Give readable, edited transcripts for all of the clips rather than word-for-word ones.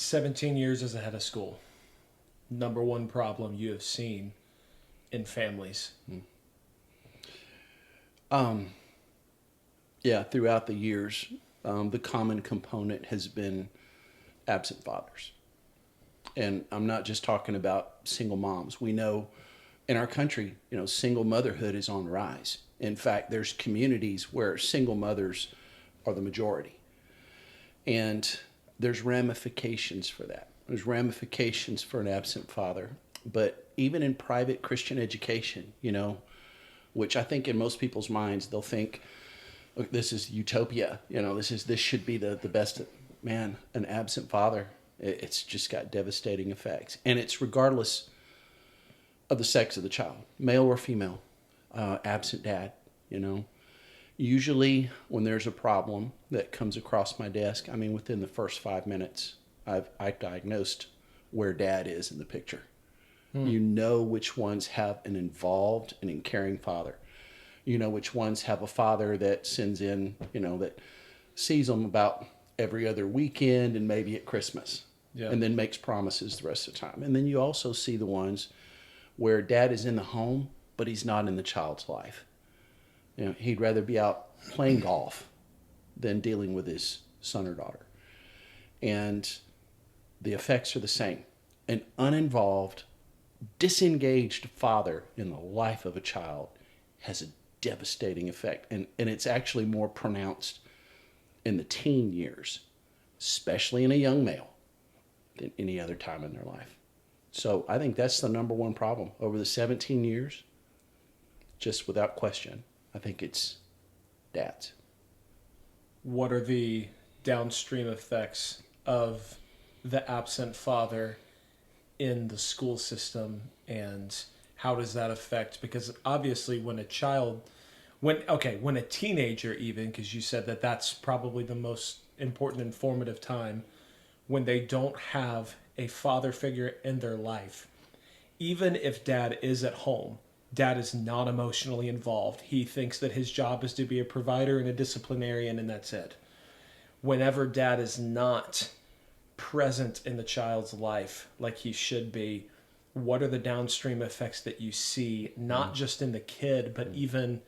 17 years as a head of school. Number one problem you have seen in families. Yeah, throughout the years, the common component has been absent fathers. And I'm not just talking about single moms. We know in our country, single motherhood is on the rise. In fact, there's communities where single mothers are the majority. And there's ramifications for that. There's ramifications for an absent father. But even in private Christian education, which I think in most people's minds, they'll think, look, this is utopia. This should be the best. Man, an absent father, it's just got devastating effects. And it's regardless of the sex of the child, male or female, absent dad, Usually when there's a problem that comes across my desk, within the first 5 minutes, I diagnosed where dad is in the picture. You know which ones have an involved and caring father. You know which ones have a father that sends in, that sees them about every other weekend and maybe at Christmas. Yeah. And then makes promises the rest of the time. And then you also see the ones where dad is in the home, but he's not in the child's life. He'd rather be out playing golf than dealing with his son or daughter. And the effects are the same. An uninvolved, disengaged father in the life of a child has a devastating effect. And it's actually more pronounced in the teen years, especially in a young male, than any other time in their life. So I think that's the number one problem. Over the 17 years, just without question, I think it's dads. What are the downstream effects of the absent father in the school system, and how does that affect? Because obviously when a teenager even, because you said that that's probably the most important and formative time, when they don't have a father figure in their life, even if dad is at home, dad is not emotionally involved. He thinks that his job is to be a provider and a disciplinarian, and that's it. Whenever dad is not present in the child's life like he should be, what are the downstream effects that you see, not just in the kid, but even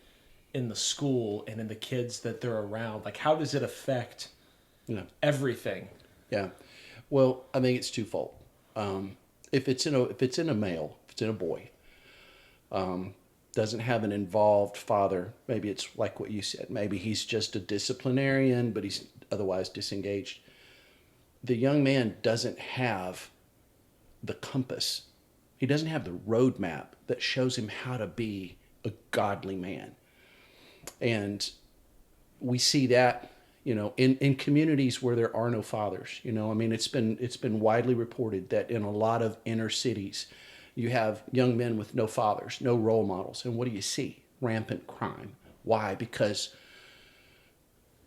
in the school and in the kids that they're around? Like, how does it affect everything? Yeah. Well, I think it's twofold. If it's in a male, if it's in a boy, doesn't have an involved father, maybe it's like what you said, maybe he's just a disciplinarian, but he's otherwise disengaged. The young man doesn't have the compass. He doesn't have the roadmap that shows him how to be a godly man. And we see that, in communities where there are no fathers. It's been widely reported that in a lot of inner cities, you have young men with no fathers, no role models. And what do you see? Rampant crime. Why? Because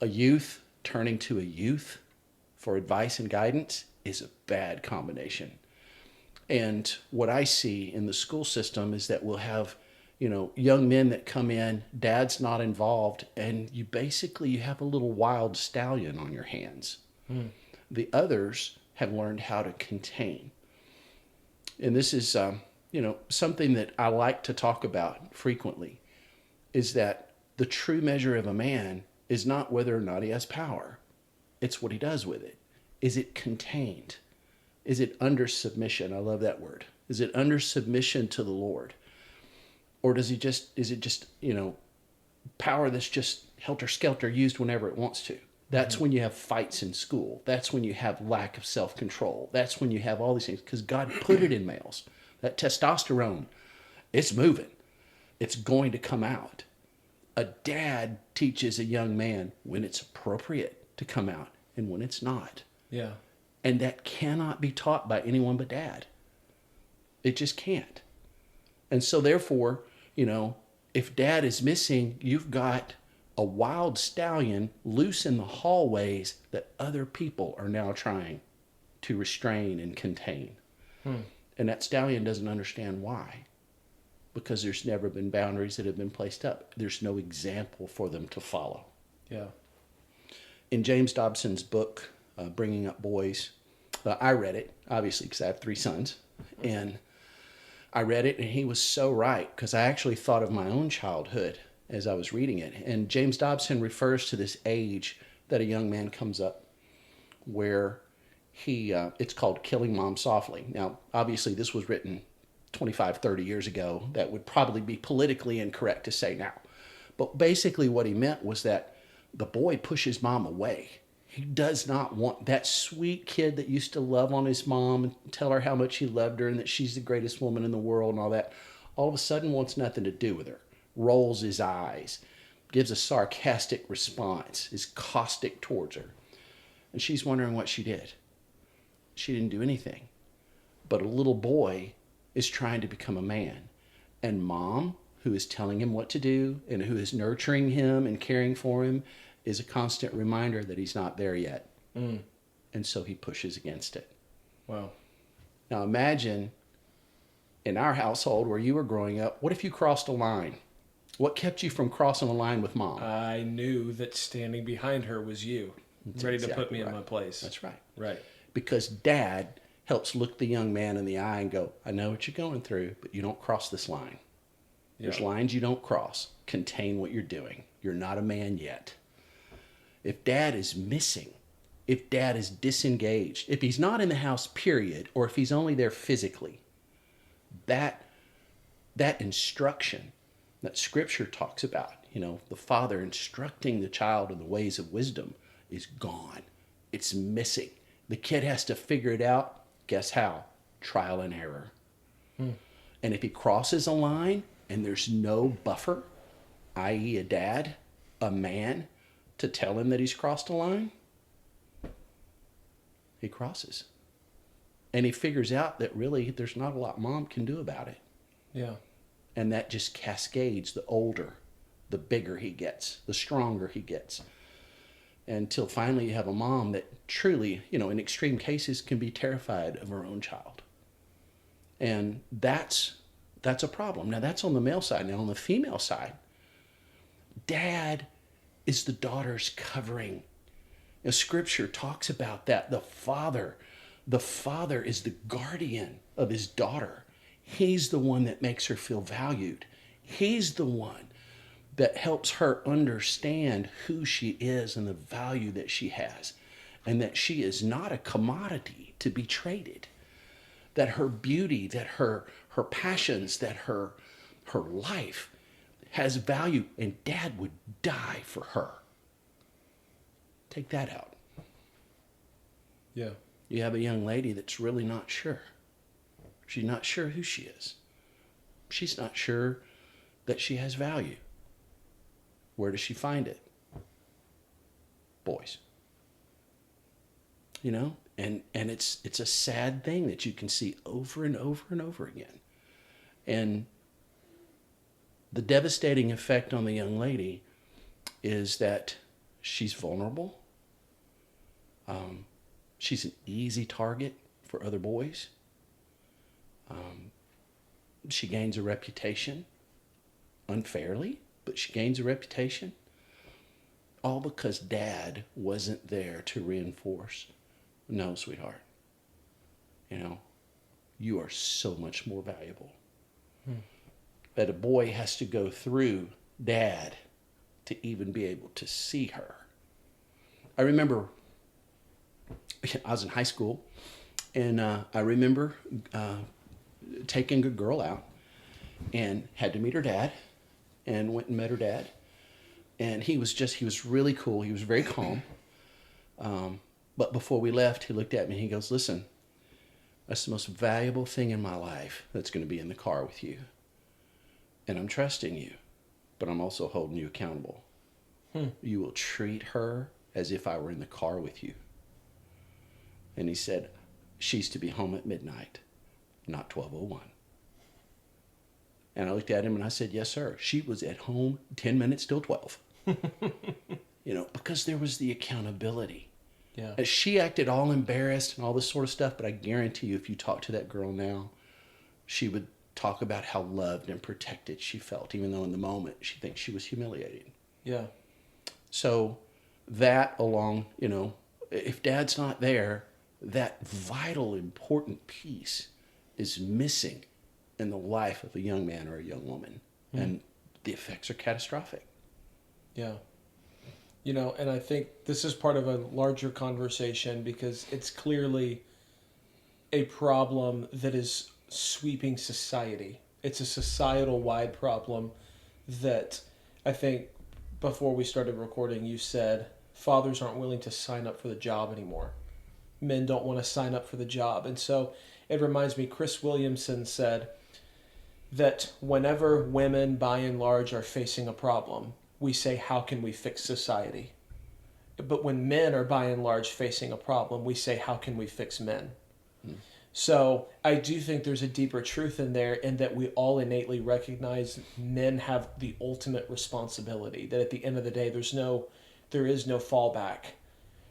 a youth turning to a youth for advice and guidance is a bad combination. And what I see in the school system is that we'll have, young men that come in, dad's not involved, and you have a little wild stallion on your hands. The others have learned how to contain. And this is, something that I like to talk about frequently, is that the true measure of a man is not whether or not he has power. It's what he does with it. Is it contained? Is it under submission? I love that word. Is it under submission to the Lord? Or is it just, power that's just helter-skelter used whenever it wants to? That's when you have fights in school. That's when you have lack of self-control. That's when you have all these things, because God put it in males. That testosterone, it's moving. It's going to come out. A dad teaches a young man when it's appropriate to come out and when it's not. Yeah. And that cannot be taught by anyone but dad. It just can't. And so therefore, if dad is missing, you've got a wild stallion loose in the hallways that other people are now trying to restrain and contain. And that stallion doesn't understand why. Because there's never been boundaries that have been placed up. There's no example for them to follow. Yeah. In James Dobson's book, Bringing Up Boys, I read it, obviously, because I have 3 sons. And I read it, and he was so right, because I actually thought of my own childhood as I was reading it. And James Dobson refers to this age that a young man comes up where it's called Killing Mom Softly. Now, obviously, this was written 25, 30 years ago. That would probably be politically incorrect to say now. But basically, what he meant was that the boy pushes mom away. He does not want that sweet kid that used to love on his mom and tell her how much he loved her and that she's the greatest woman in the world and all that. All of a sudden wants nothing to do with her. Rolls his eyes, gives a sarcastic response, is caustic towards her. And she's wondering what she did. She didn't do anything. But a little boy is trying to become a man. And mom, who is telling him what to do and who is nurturing him and caring for him, is a constant reminder that he's not there yet. And so he pushes against it. Wow. Now imagine in our household where you were growing up, what if you crossed a line? What kept you from crossing a line with mom? I knew that standing behind her was you, ready to put me in my place. That's right. Right. Because dad helps look the young man in the eye and go, I know what you're going through, but you don't cross this line. There's lines you don't cross. Contain what you're doing. You're not a man yet. If dad is missing, if dad is disengaged, if he's not in the house, period, or if he's only there physically, that instruction that scripture talks about, the father instructing the child in the ways of wisdom, is gone. It's missing. The kid has to figure it out. Guess how? Trial and error. And if he crosses a line and there's no buffer, i.e. a dad, a man, to tell him that he's crossed a line, he crosses. And he figures out that really there's not a lot mom can do about it. Yeah. And that just cascades. The older, the bigger he gets, the stronger he gets. Until finally you have a mom that truly, in extreme cases can be terrified of her own child. And that's a problem. Now that's on the male side. Now on the female side, dad is the daughter's covering. Now, scripture talks about that. The father is the guardian of his daughter. He's the one that makes her feel valued. He's the one that helps her understand who she is and the value that she has, and that she is not a commodity to be traded. That her beauty, that her passions, that her life has value, and dad would die for her. Take that out. Yeah. You have a young lady that's really not sure. She's not sure who she is. She's not sure that she has value. Where does she find it? Boys. And it's a sad thing that you can see over and over and over again. And the devastating effect on the young lady is that she's vulnerable. She's an easy target for other boys. She gains a reputation unfairly, but she gains a reputation all because dad wasn't there to reinforce. No, sweetheart. You are so much more valuable. That a boy has to go through dad to even be able to see her. I remember I was in high school, and I remember taking a girl out and had to meet her dad, and went and met her dad. And he was really cool. He was very calm. But before we left, he looked at me and he goes, listen, that's the most valuable thing in my life that's going to be in the car with you. And I'm trusting you, but I'm also holding you accountable. You will treat her as if I were in the car with you. And he said, she's to be home at midnight, not 12:01. And I looked at him and I said, yes, sir. She was at home 10 minutes till 12. Because there was the accountability. Yeah. She acted all embarrassed and all this sort of stuff, but I guarantee you if you talk to that girl now, she would talk about how loved and protected she felt, even though in the moment she thinks she was humiliated. Yeah. So that along, if dad's not there, that vital, important piece is missing in the life of a young man or a young woman. And the effects are catastrophic. Yeah. And I think this is part of a larger conversation because it's clearly a problem that is sweeping society. It's a societal wide problem that I think before we started recording, you said fathers aren't willing to sign up for the job anymore. Men don't want to sign up for the job. And so it reminds me, Chris Williamson said that whenever women, by and large, are facing a problem, we say, how can we fix society? But when men are, by and large, facing a problem, we say, how can we fix men? So I do think there's a deeper truth in there, in that we all innately recognize men have the ultimate responsibility, that at the end of the day, there is no fallback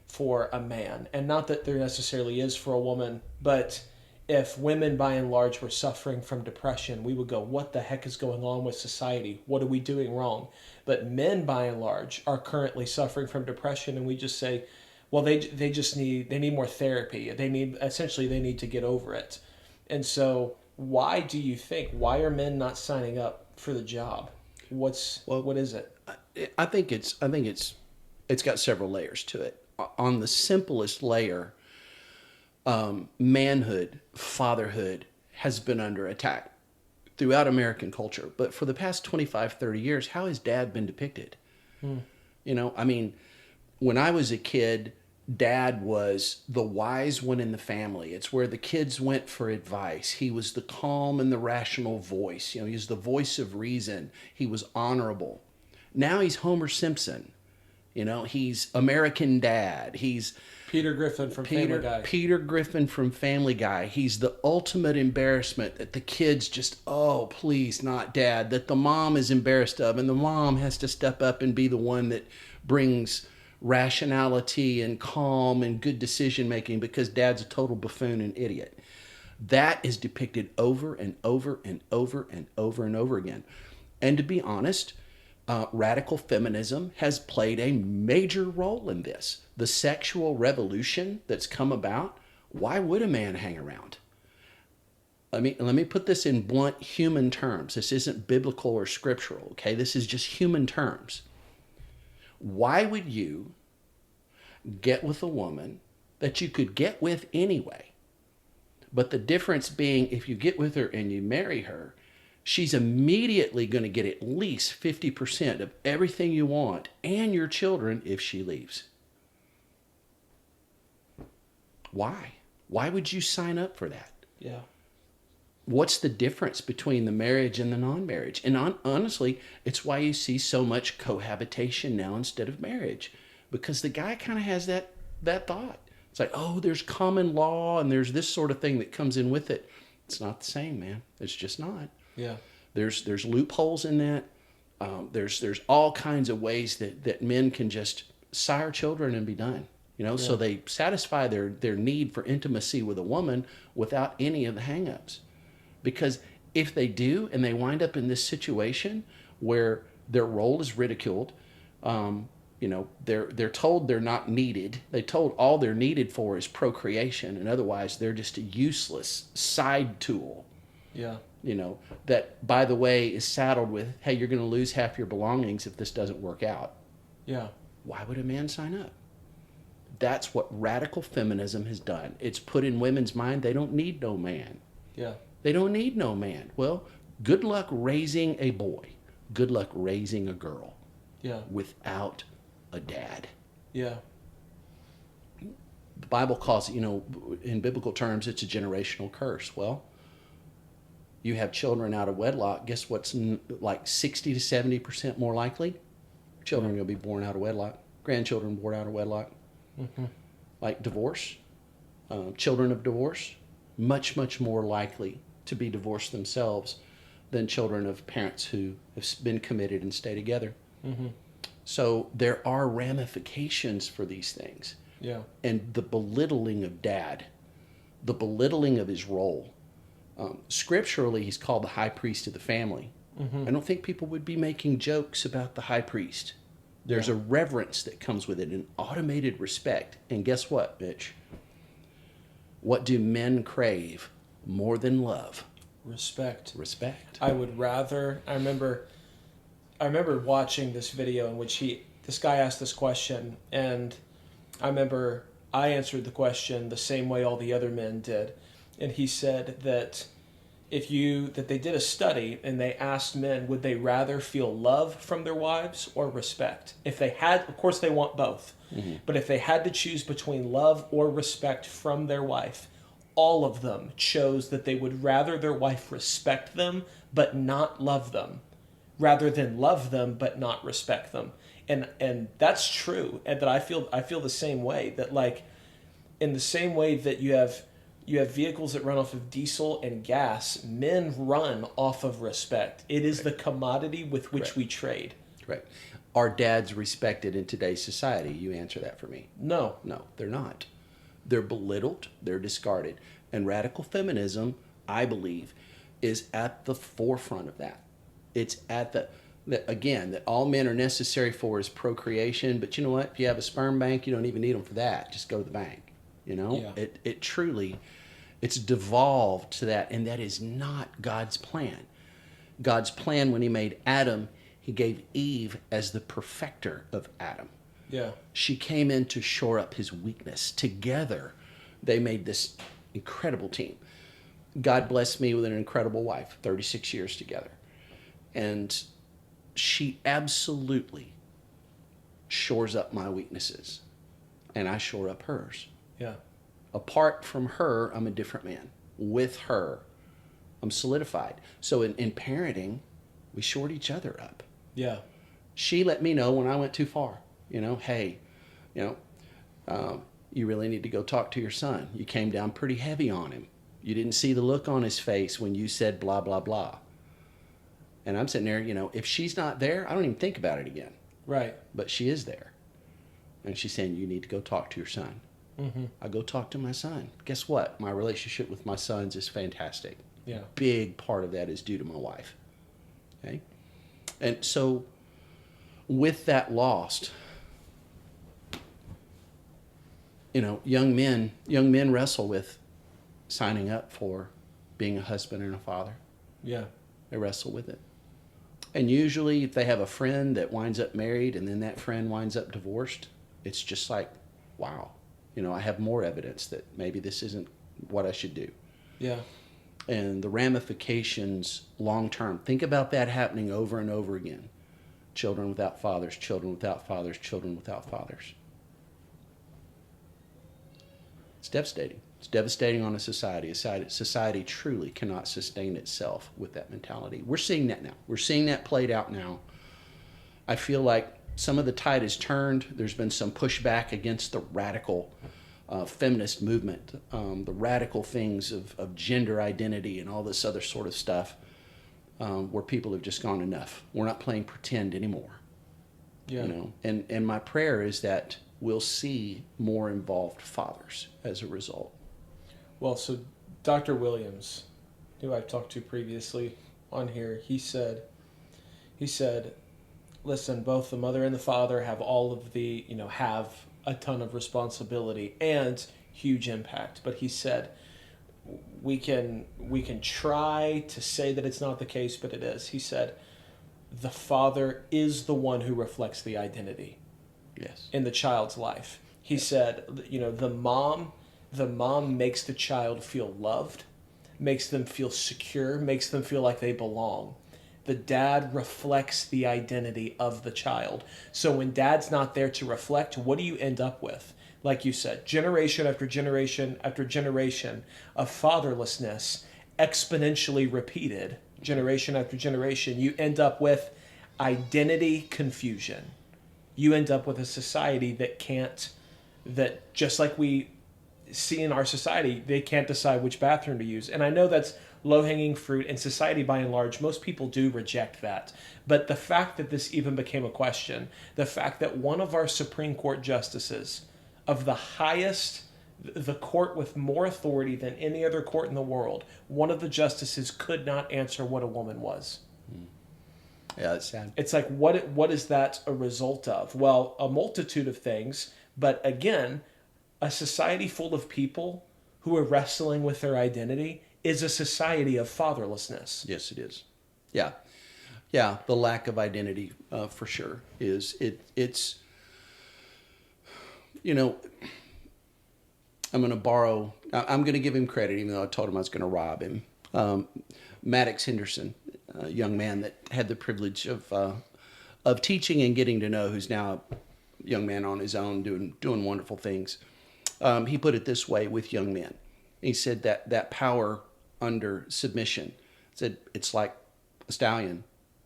for a man. And not that there necessarily is for a woman, but if women by and large were suffering from depression, we would go, what the heck is going on with society? What are we doing wrong? But men by and large are currently suffering from depression, and we just say, well, they need more therapy. They need to get over it. And so why are men not signing up for the job? What is it? I think it's got several layers to it. On the simplest layer, manhood, fatherhood has been under attack throughout American culture. But for the past 25, 30 years, how has dad been depicted? When I was a kid, dad was the wise one in the family. It's where the kids went for advice. He was the calm and the rational voice. He was the voice of reason. He was honorable. Now he's Homer Simpson. He's American Dad. He's Peter Griffin from Family Guy. Peter Griffin from Family Guy. He's the ultimate embarrassment that the kids just, oh, please, not dad, that the mom is embarrassed of, and the mom has to step up and be the one that brings rationality and calm and good decision making because dad's a total buffoon and idiot. That is depicted over and over and over and over and over again. And to be honest, radical feminism has played a major role in this. The sexual revolution that's come about, why would a man hang around? Let me put this in blunt human terms. This isn't biblical or scriptural, okay? This is just human terms. Why would you get with a woman that you could get with anyway? But the difference being, if you get with her and you marry her, she's immediately going to get at least 50% of everything you want and your children if she leaves. Why? Why would you sign up for that? Yeah. What's the difference between the marriage and the non-marriage? And honestly, it's why you see so much cohabitation now instead of marriage. Because the guy kind of has that thought. It's like, oh, there's common law and there's this sort of thing that comes in with it. It's not the same, man. It's just not. Yeah. There's loopholes in that. There's all kinds of ways that men can just sire children and be done. So they satisfy their need for intimacy with a woman without any of the hang-ups. Because if they do and they wind up in this situation where their role is ridiculed, they're told they're not needed. They're told all they're needed for is procreation, and otherwise they're just a useless side tool. Yeah. That, by the way, is saddled with, hey, you're going to lose half your belongings if this doesn't work out. Yeah. Why would a man sign up? That's what radical feminism has done. It's put in women's mind they don't need no man. Yeah. They don't need no man. Well, good luck raising a boy. Good luck raising a girl. Yeah. Without a dad. Yeah. The Bible calls it, in biblical terms, it's a generational curse. Well, you have children out of wedlock. Guess what's like 60 to 70% more likely? Children are going to be born out of wedlock. Grandchildren born out of wedlock. Mm-hmm. Like divorce. Children of divorce, much, much more likely to be divorced themselves than children of parents who have been committed and stay together. Mm-hmm. So there are ramifications for these things. Yeah. And the belittling of dad, the belittling of his role. Scripturally, he's called the high priest of the family. Mm-hmm. I don't think people would be making jokes about the high priest. There's a reverence that comes with it, an automated respect. And guess what, Mitch? What do men crave more than love? Respect. Respect. I would rather. I remember watching this video in which this guy asked this question, and I remember I answered the question the same way all the other men did, and he said that that they did a study and they asked men would they rather feel love from their wives or respect. If they had, of course, they want both, but if they had to choose between love or respect from their wife, all of them chose that they would rather their wife respect them but not love them, rather than love them but not respect them. And that's true, and that I feel the same way, that like in the same way that you have vehicles that run off of diesel and gas, men run off of respect. It is the commodity with which we trade. Right. Are dads respected in today's society? You answer that for me. No. No, they're not. They're belittled, they're discarded. And radical feminism, I believe, is at the forefront of that. It's at that all men are necessary for is procreation, but you know what? If you have a sperm bank, you don't even need them for that. Just go to the bank. You know, Yeah. it truly, it's devolved to that, and that is not God's plan. God's plan when he made Adam, he gave Eve as the perfecter of Adam. Yeah. She came in to shore up his weakness. Together, they made this incredible team. God blessed me with an incredible wife, 36 years together. And she absolutely shores up my weaknesses, and I shore up hers. Yeah. Apart from her, I'm a different man. With her, I'm solidified. So in parenting, we shored each other up. Yeah. She let me know when I went too far. You know, hey, you really need to go talk to your son. You came down pretty heavy on him. You didn't see the look on his face when you said blah, blah, blah. And I'm sitting there, if she's not there, I don't even think about it again. Right. But she is there. And she's saying, you need to go talk to your son. Mm-hmm. I go talk to my son. Guess what? My relationship with my sons is fantastic. Yeah. Big part of that is due to my wife. Okay? And so with that lost, young men wrestle with signing up for being a husband and a father. Yeah. They wrestle with it. And usually if they have a friend that winds up married and then that friend winds up divorced, it's just like, wow. I have more evidence that maybe this isn't what I should do. Yeah. And the ramifications long term. Think about that happening over and over again. Children without fathers, children without fathers, children without fathers. It's devastating. It's devastating on a society. Society truly cannot sustain itself with that mentality. We're seeing that now. We're seeing that played out now. I feel like some of the tide has turned. There's been some pushback against the radical feminist movement, the radical things of gender identity and all this other sort of stuff, where people have just gone, enough. We're not playing pretend anymore. Yeah. And my prayer is that we'll see more involved fathers as a result. Well, so Dr. Williams, who I've talked to previously on here, he said, listen, both the mother and the father have all of the, have a ton of responsibility and huge impact. But he said, we can try to say that it's not the case, but it is. He said, the father is the one who reflects the identity. Yes. In the child's life. He said, the mom makes the child feel loved, makes them feel secure, makes them feel like they belong. The dad reflects the identity of the child. So when dad's not there to reflect, what do you end up with? Like you said, generation after generation after generation of fatherlessness, exponentially repeated, generation after generation. You end up with identity confusion. You end up with a society that just like we see in our society, they can't decide which bathroom to use. And I know that's low-hanging fruit, and society by and large, most people do reject that. But the fact that this even became a question, the fact that one of our Supreme Court justices of the court with more authority than any other court in the world, one of the justices could not answer what a woman was. Yeah, that's sad. It's like, what is that a result of? Well, a multitude of things, but again, a society full of people who are wrestling with their identity is a society of fatherlessness. Yes, it is. Yeah. Yeah, the lack of identity, for sure, is it's, you know, I'm going to give him credit, even though I told him I was going to rob him. Maddox Henderson, a young man that had the privilege of teaching and getting to know, who's now a young man on his own, doing wonderful things. He put it this way with young men. He said that power under submission, said it's like a stallion.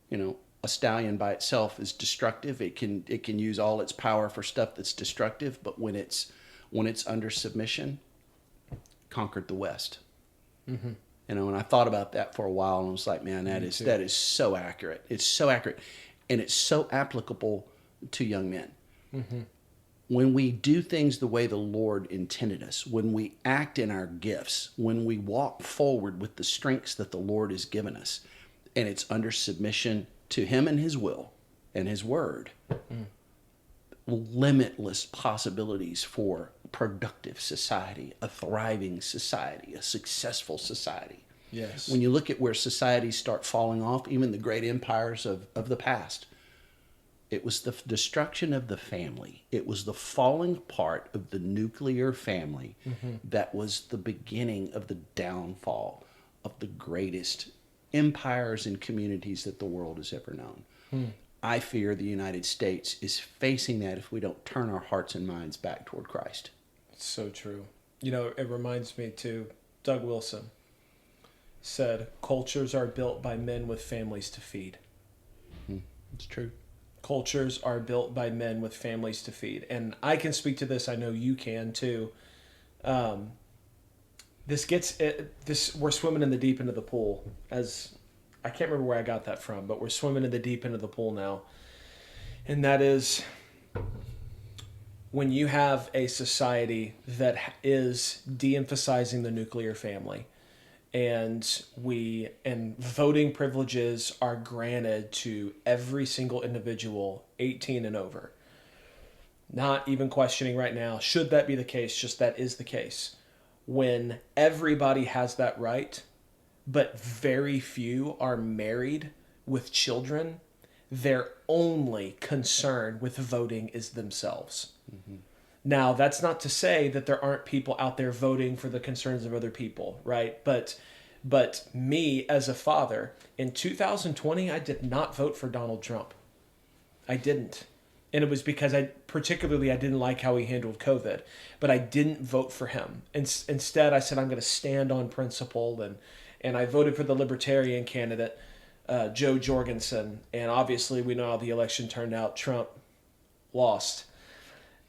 You know, a stallion by itself is destructive. It can use all its power for stuff that's destructive, but when it's under submission, conquered the West. Mm-hmm. You know, and I thought about that for a while, and I was like, man, that is so accurate. It's so accurate, and it's so applicable to young men. Mm-hmm. When we do things the way the Lord intended us, when we act in our gifts, when we walk forward with the strengths that the Lord has given us, and it's under submission to Him and His will and His word, limitless possibilities for a productive society, a thriving society, a successful society. Yes. When you look at where societies start falling off, even the great empires of the past, it was the destruction of the family. It was the falling apart of the nuclear family that was the beginning of the downfall of the greatest empires and communities that the world has ever known. I fear the United States is facing that if we don't turn our hearts and minds back toward Christ. It's so true. You know, it reminds me too, Doug Wilson said, cultures are built by men with families to feed. It's true. Cultures are built by men with families to feed. And I can speak to this. I know you can too. We're swimming in the deep end of the pool. As I can't remember where I got that from, but we're swimming in the deep end of the pool now. And that is when you have a society that is de-emphasizing the nuclear family, and voting privileges are granted to every single individual 18 and over. Not even questioning right now, should that be the case? Just that is the case. When everybody has that right, but very few are married with children, their only concern with voting is themselves. Mm-hmm. Now, that's not to say that there aren't people out there voting for the concerns of other people, right? But me as a father, in 2020, I did not vote for Donald Trump. I didn't. And it was because I didn't like how he handled COVID, but I didn't vote for him. Instead, I said, I'm going to stand on principle, and I voted for the Libertarian candidate, Joe Jorgensen. And obviously, we know how the election turned out. Trump lost.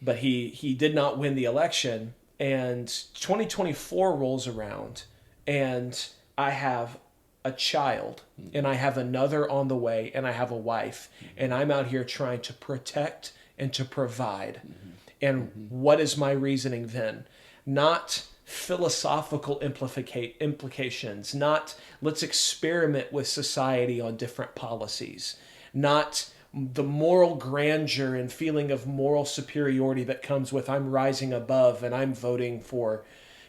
But he did not win the election, and 2024 rolls around, and I have a child, and I have another on the way, and I have a wife, and I'm out here trying to protect and to provide. And what is my reasoning then? Not philosophical implications, not let's experiment with society on different policies, not the moral grandeur and feeling of moral superiority that comes with I'm rising above and I'm voting for,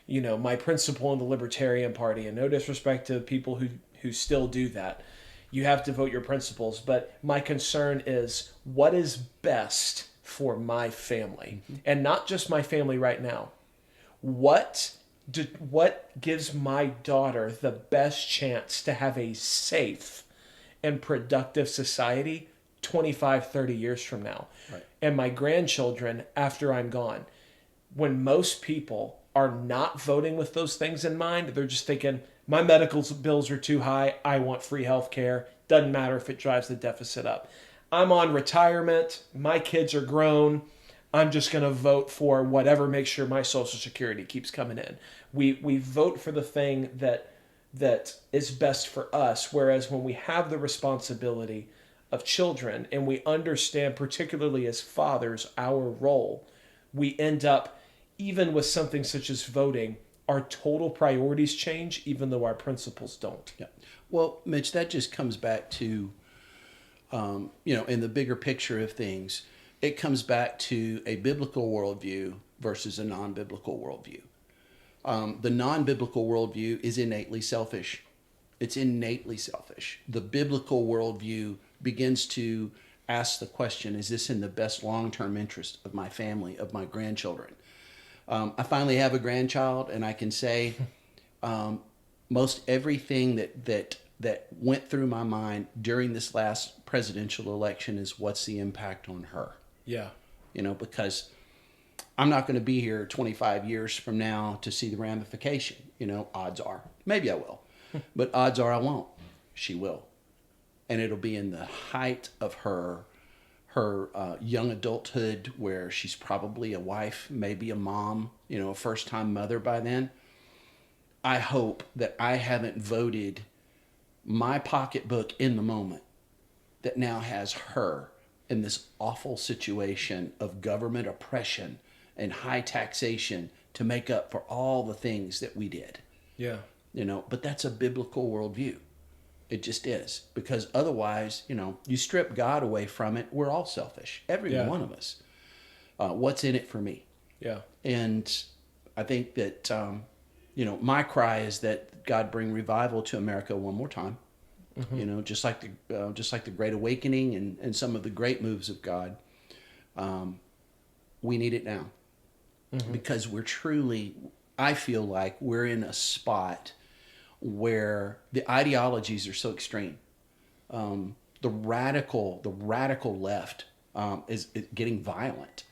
my principle in the Libertarian Party. And no disrespect to people who still do that. You have to vote your principles. But my concern is what is best for my family, and not just my family right now. What gives my daughter the best chance to have a safe and productive society 25, 30 years from now? Right. And my grandchildren after I'm gone. When most people are not voting with those things in mind, they're just thinking, my medical bills are too high, I want free health care, doesn't matter if it drives the deficit up. I'm on retirement, my kids are grown, I'm just going to vote for whatever makes sure my Social Security keeps coming in. We vote for the thing that is best for us, whereas when we have the responsibility of children, and we understand, particularly as fathers, our role, we end up, even with something such as voting, our total priorities change, even though our principles don't. Yeah. Well, Mitch, that just comes back to, in the bigger picture of things, it comes back to a biblical worldview versus a non-biblical worldview. The non-biblical worldview is innately selfish. It's innately selfish. The biblical worldview begins to ask the question, is this in the best long-term interest of my family, of my grandchildren? I finally have a grandchild, and I can say most everything that went through my mind during this last presidential election is what's the impact on her? Yeah. Because I'm not going to be here 25 years from now to see the ramification. Odds are. Maybe I will. But odds are I won't. She will. And it'll be in the height of her young adulthood, where she's probably a wife, maybe a mom, a first-time mother by then. I hope that I haven't voted my pocketbook in the moment that now has her in this awful situation of government oppression and high taxation to make up for all the things that we did. Yeah. But that's a biblical worldview. It just is. Because otherwise, you strip God away from it, we're all selfish. Every one of us. What's in it for me? Yeah. And I think that, my cry is that God bring revival to America one more time. Mm-hmm. Just like the Great Awakening and some of the great moves of God. We need it now. Mm-hmm. Because I feel like we're in a spot where the ideologies are so extreme. The radical left is getting violent.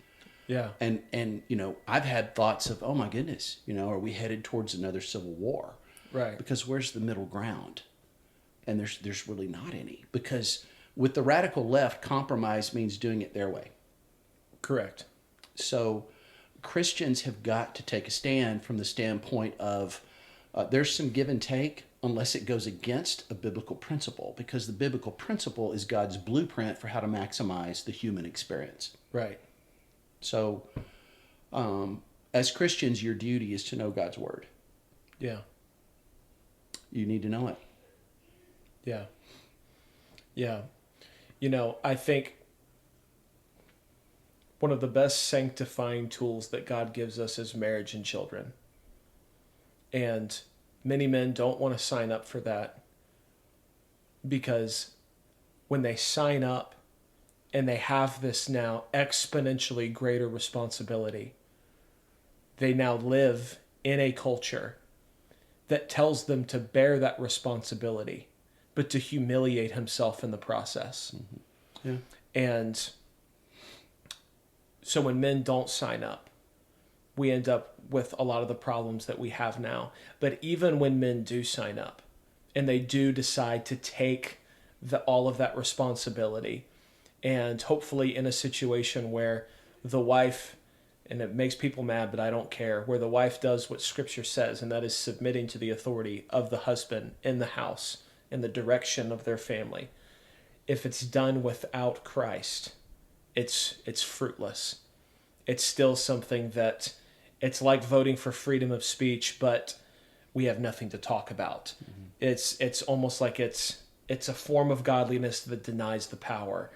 Yeah. And I've had thoughts of, oh my goodness, are we headed towards another civil war? Right. Because where's the middle ground? And there's really not any. Because with the radical left, compromise means doing it their way. Correct. So Christians have got to take a stand from the standpoint of there's some give and take unless it goes against a biblical principle, because the biblical principle is God's blueprint for how to maximize the human experience. Right. So as Christians, your duty is to know God's word. Yeah. You need to know it. Yeah. Yeah. I think one of the best sanctifying tools that God gives us is marriage and children. And many men don't want to sign up for that, because when they sign up and they have this now exponentially greater responsibility, they now live in a culture that tells them to bear that responsibility, but to humiliate himself in the process. Mm-hmm. Yeah. And so when men don't sign up, we end up with a lot of the problems that we have now. But even when men do sign up and they do decide to take all of that responsibility, and hopefully in a situation where the wife, and it makes people mad, but I don't care, where the wife does what Scripture says, and that is submitting to the authority of the husband in the house, in the direction of their family. If it's done without Christ, it's fruitless. It's still something that, it's like voting for freedom of speech, but we have nothing to talk about. Mm-hmm. It's almost like it's a form of godliness that denies the power.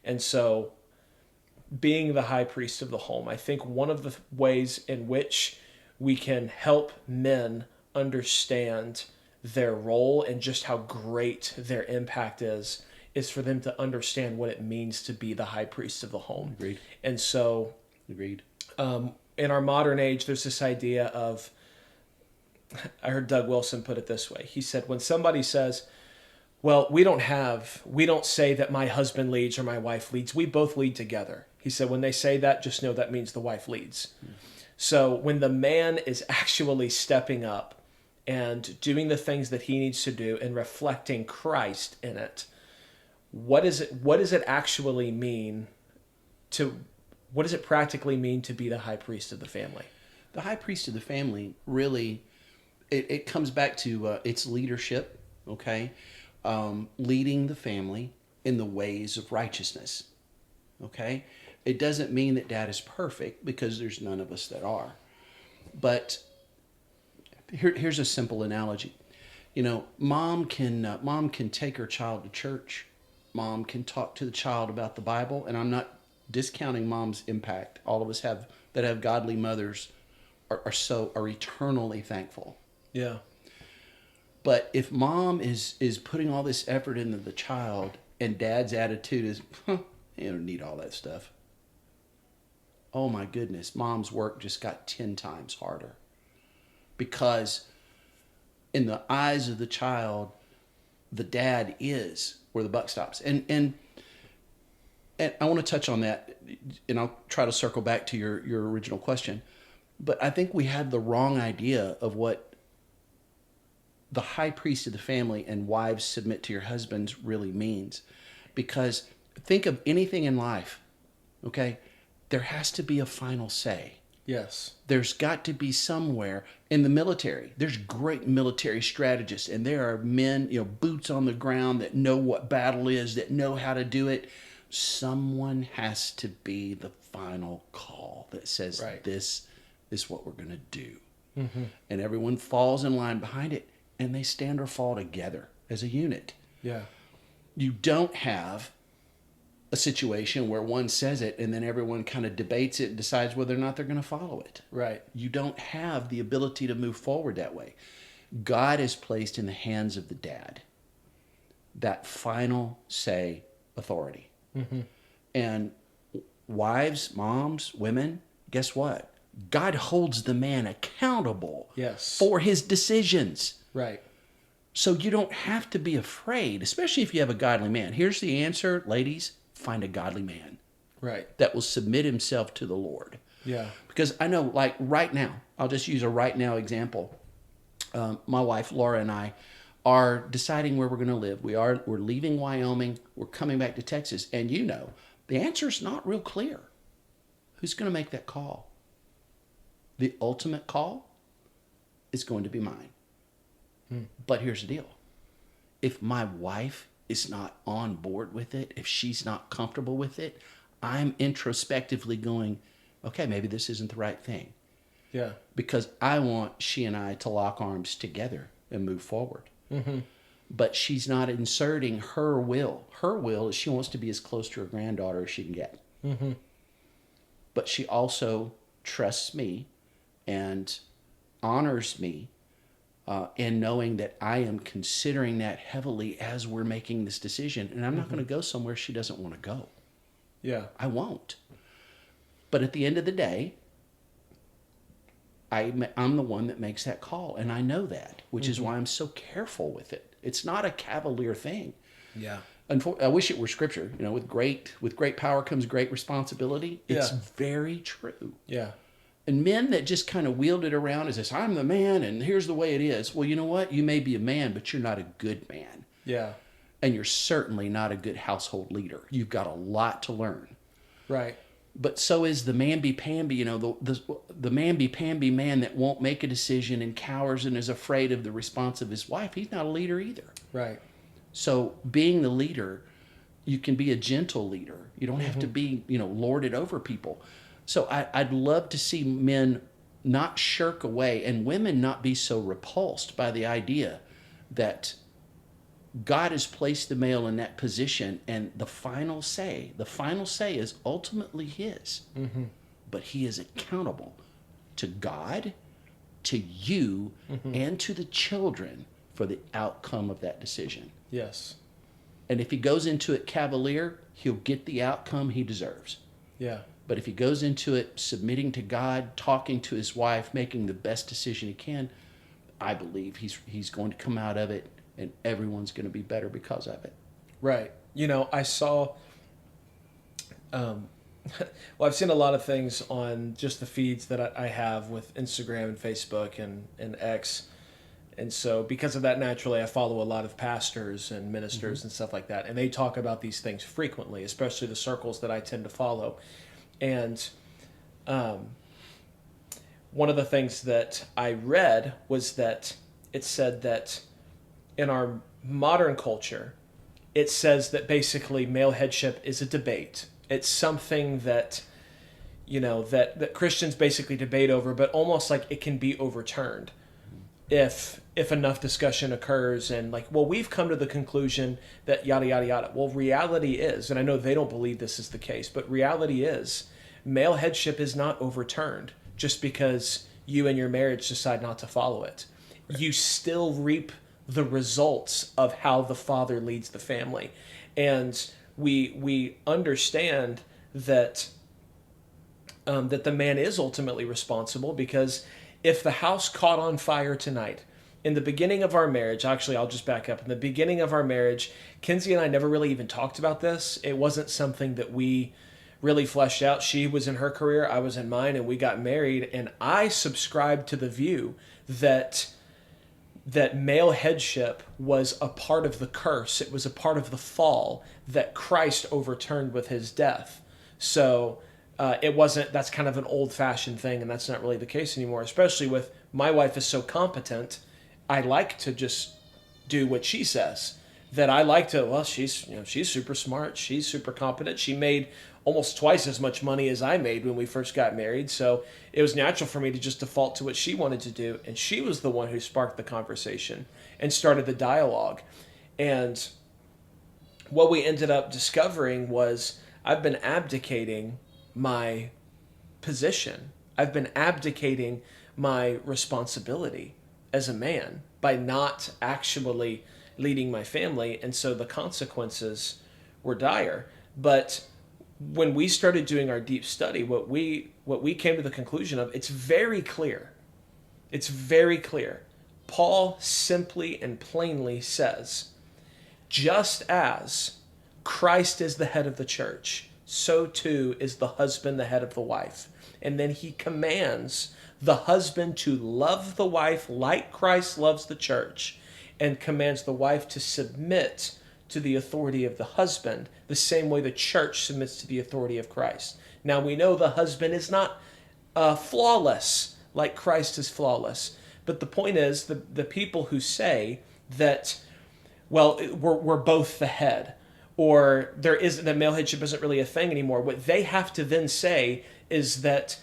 And so, being the high priest of the home, I think one of the ways in which we can help men understand their role and just how great their impact is for them to understand what it means to be the high priest of the home. Agreed. And so, agreed. In our modern age, there's this idea of, I heard Doug Wilson put it this way. He said, when somebody says, well, we don't say that my husband leads or my wife leads. We both lead together. He said, when they say that, just know that means the wife leads. Mm-hmm. So when the man is actually stepping up and doing the things that he needs to do and reflecting Christ in it, what does it actually mean what does it practically mean to be the high priest of the family? The high priest of the family, really, it comes back to its leadership, okay? Leading the family in the ways of righteousness, okay? It doesn't mean that dad is perfect, because there's none of us that are. But here's a simple analogy. Mom can take her child to church. Mom can talk to the child about the Bible, and I'm not discounting mom's impact. All of us that have godly mothers are eternally thankful. Yeah. But if mom is putting all this effort into the child and dad's attitude is, you don't need all that stuff. Oh my goodness, mom's work just got 10 times harder. Because in the eyes of the child, the dad is where the buck stops. And I want to touch on that, and I'll try to circle back to your original question. But I think we had the wrong idea of what the high priest of the family and wives submit to your husbands really means. Because think of anything in life, okay? There has to be a final say. Yes. There's got to be somewhere in the military. There's great military strategists, and there are men, boots on the ground that know what battle is, that know how to do it. Someone has to be the final call that says, right, this is what we're going to do. Mm-hmm. And everyone falls in line behind it, and they stand or fall together as a unit. Yeah. You don't have a situation where one says it and then everyone kind of debates it and decides whether or not they're going to follow it. Right. You don't have the ability to move forward that way. God is placed in the hands of the dad that final say authority. Mm-hmm. And wives, moms, women, guess what? God holds the man accountable, yes, for his decisions. Right. So you don't have to be afraid, especially if you have a godly man. Here's the answer, ladies. Find a godly man. Right. That will submit himself to the Lord. Yeah. Because I know, like right now, I'll just use a right now example. My wife, Laura, and I are deciding where we're going to live. We're leaving Wyoming. We're coming back to Texas. And the answer's not real clear. Who's going to make that call? The ultimate call is going to be mine. But here's the deal. If my wife is not on board with it, if she's not comfortable with it, I'm introspectively going, okay, maybe this isn't the right thing. Yeah. Because I want she and I to lock arms together and move forward. Mm-hmm. But she's not inserting her will. Her will is she wants to be as close to her granddaughter as she can get. Mm-hmm. But she also trusts me and honors me in knowing that I am considering that heavily as we're making this decision. And I'm not going to go somewhere she doesn't want to go. Yeah. I won't. But at the end of the day, I'm the one that makes that call. And I know that, which is why I'm so careful with it. It's not a cavalier thing. Yeah. I wish it were scripture. With great power comes great responsibility. It's very true. Yeah. And men that just kind of wield it around as this, I'm the man and here's the way it is. Well, you know what? You may be a man, but you're not a good man. Yeah. And you're certainly not a good household leader. You've got a lot to learn. Right. But so is the mamby-pamby, the mamby-pamby man that won't make a decision and cowers and is afraid of the response of his wife. He's not a leader either. Right. So being the leader, you can be a gentle leader. You don't have to be, lorded over people. So I'd love to see men not shirk away and women not be so repulsed by the idea that God has placed the male in that position and the final say is ultimately his. Mm-hmm. But he is accountable to God, to you, and to the children for the outcome of that decision. Yes. And if he goes into it cavalier, he'll get the outcome he deserves. Yeah. But if he goes into it submitting to God, talking to his wife, making the best decision he can, I believe he's going to come out of it and everyone's going to be better because of it. Right. I saw, I've seen a lot of things on just the feeds that I have with Instagram and Facebook and X. And so because of that, naturally, I follow a lot of pastors and ministers and stuff like that. And they talk about these things frequently, especially the circles that I tend to follow. And one of the things that I read was that it said that in our modern culture, it says that basically male headship is a debate. It's something that, that Christians basically debate over, but almost like it can be overturned if enough discussion occurs and we've come to the conclusion that yada, yada, yada. Well, reality is, and I know they don't believe this is the case, but reality is male headship is not overturned just because you and your marriage decide not to follow it. Right. You still reap the results of how the father leads the family. And we understand that that the man is ultimately responsible, because if the house caught on fire tonight, in the beginning of our marriage, actually, I'll just back up. In the beginning of our marriage, Kinsey and I never really even talked about this. It wasn't something that we really fleshed out. She was in her career, I was in mine, and we got married. And I subscribed to the view that male headship was a part of the curse. It was a part of the fall that Christ overturned with his death. So it wasn't, that's kind of an old-fashioned thing, and that's not really the case anymore, especially with my wife is so competent. I like to just do what she says. That I like to, well, she's super smart. She's super competent. She made almost twice as much money as I made when we first got married. So it was natural for me to just default to what she wanted to do. And she was the one who sparked the conversation and started the dialogue. And what we ended up discovering was I've been abdicating my position. I've been abdicating my responsibility as a man by not actually leading my family, and so the consequences were dire. But when we started doing our deep study, what we came to the conclusion of, it's very clear. It's very clear. Paul simply and plainly says, just as Christ is the head of the church, so too is the husband the head of the wife. And then he commands the husband to love the wife like Christ loves the church, and commands the wife to submit to the authority of the husband the same way the church submits to the authority of Christ. Now we know the husband is not flawless like Christ is flawless, but the point is the people who say that, well, we're both the head, or that male headship isn't really a thing anymore, what they have to then say is that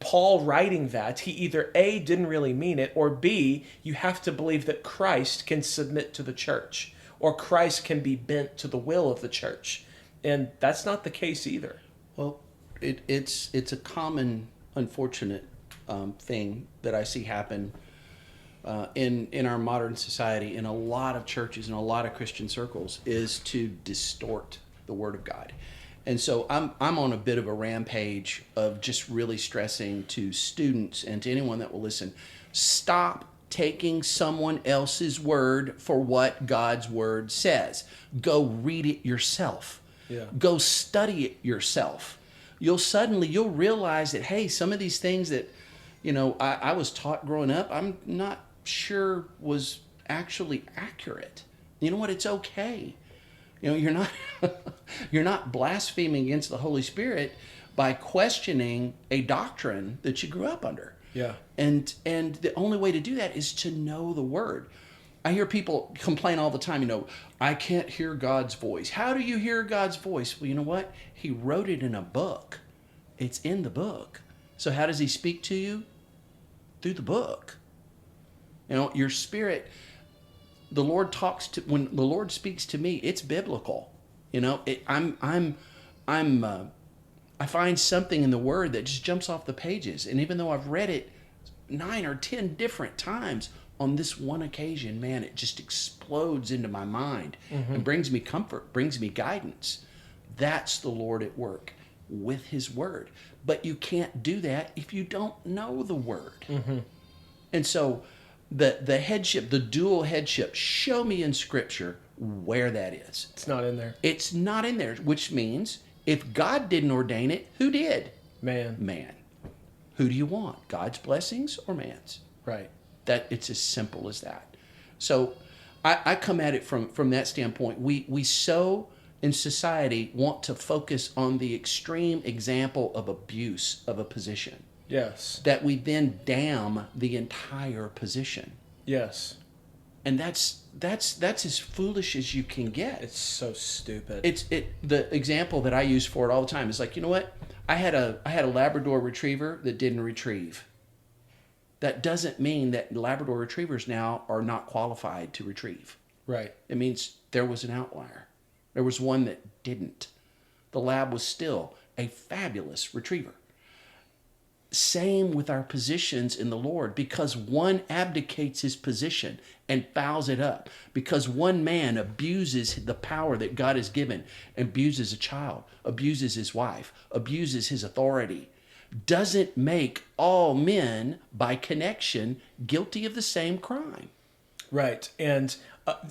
Paul writing that, he either A, didn't really mean it, or B, you have to believe that Christ can submit to the church, or Christ can be bent to the will of the church. And that's not the case either. Well, it's a common, unfortunate thing that I see happen in our modern society, in a lot of churches, in a lot of Christian circles, is to distort the Word of God. And so I'm on a bit of a rampage of just really stressing to students and to anyone that will listen, stop taking someone else's word for what God's word says. Go read it yourself. Yeah. Go study it yourself. You'll realize that, hey, some of these things that, I was taught growing up, I'm not sure was actually accurate. You know what? It's okay. You're not blaspheming against the Holy Spirit by questioning a doctrine that you grew up under. Yeah. And the only way to do that is to know the Word. I hear people complain all the time, I can't hear God's voice. How do you hear God's voice? Well, you know what? He wrote it in a book. It's in the book. So how does he speak to you? Through the book. Your spirit, when the Lord speaks to me, it's biblical. I find something in the Word that just jumps off the pages. And even though I've read it 9 or 10 different times, on this one occasion, man, it just explodes into my mind and brings me comfort, brings me guidance. That's the Lord at work with his Word. But you can't do that if you don't know the Word. Mm-hmm. And so the headship, the dual headship, show me in Scripture where that is. It's not in there. It's not in there, which means if God didn't ordain it, who did? Man. Who do you want? God's blessings or man's? Right. That it's as simple as that. So I come at it from that standpoint. We so in society want to focus on the extreme example of abuse of a position. Yes. That we then damn the entire position. Yes. And that's as foolish as you can get. It's so stupid. The example that I use for it all the time is like, you know what? I had a Labrador Retriever that didn't retrieve. That doesn't mean that Labrador Retrievers now are not qualified to retrieve. Right. It means there was an outlier. There was one that didn't. The lab was still a fabulous retriever. Same with our positions in the Lord, because one abdicates his position and fouls it up, because one man abuses the power that God has given, abuses a child, abuses his wife, abuses his authority, doesn't make all men by connection guilty of the same crime. Right. And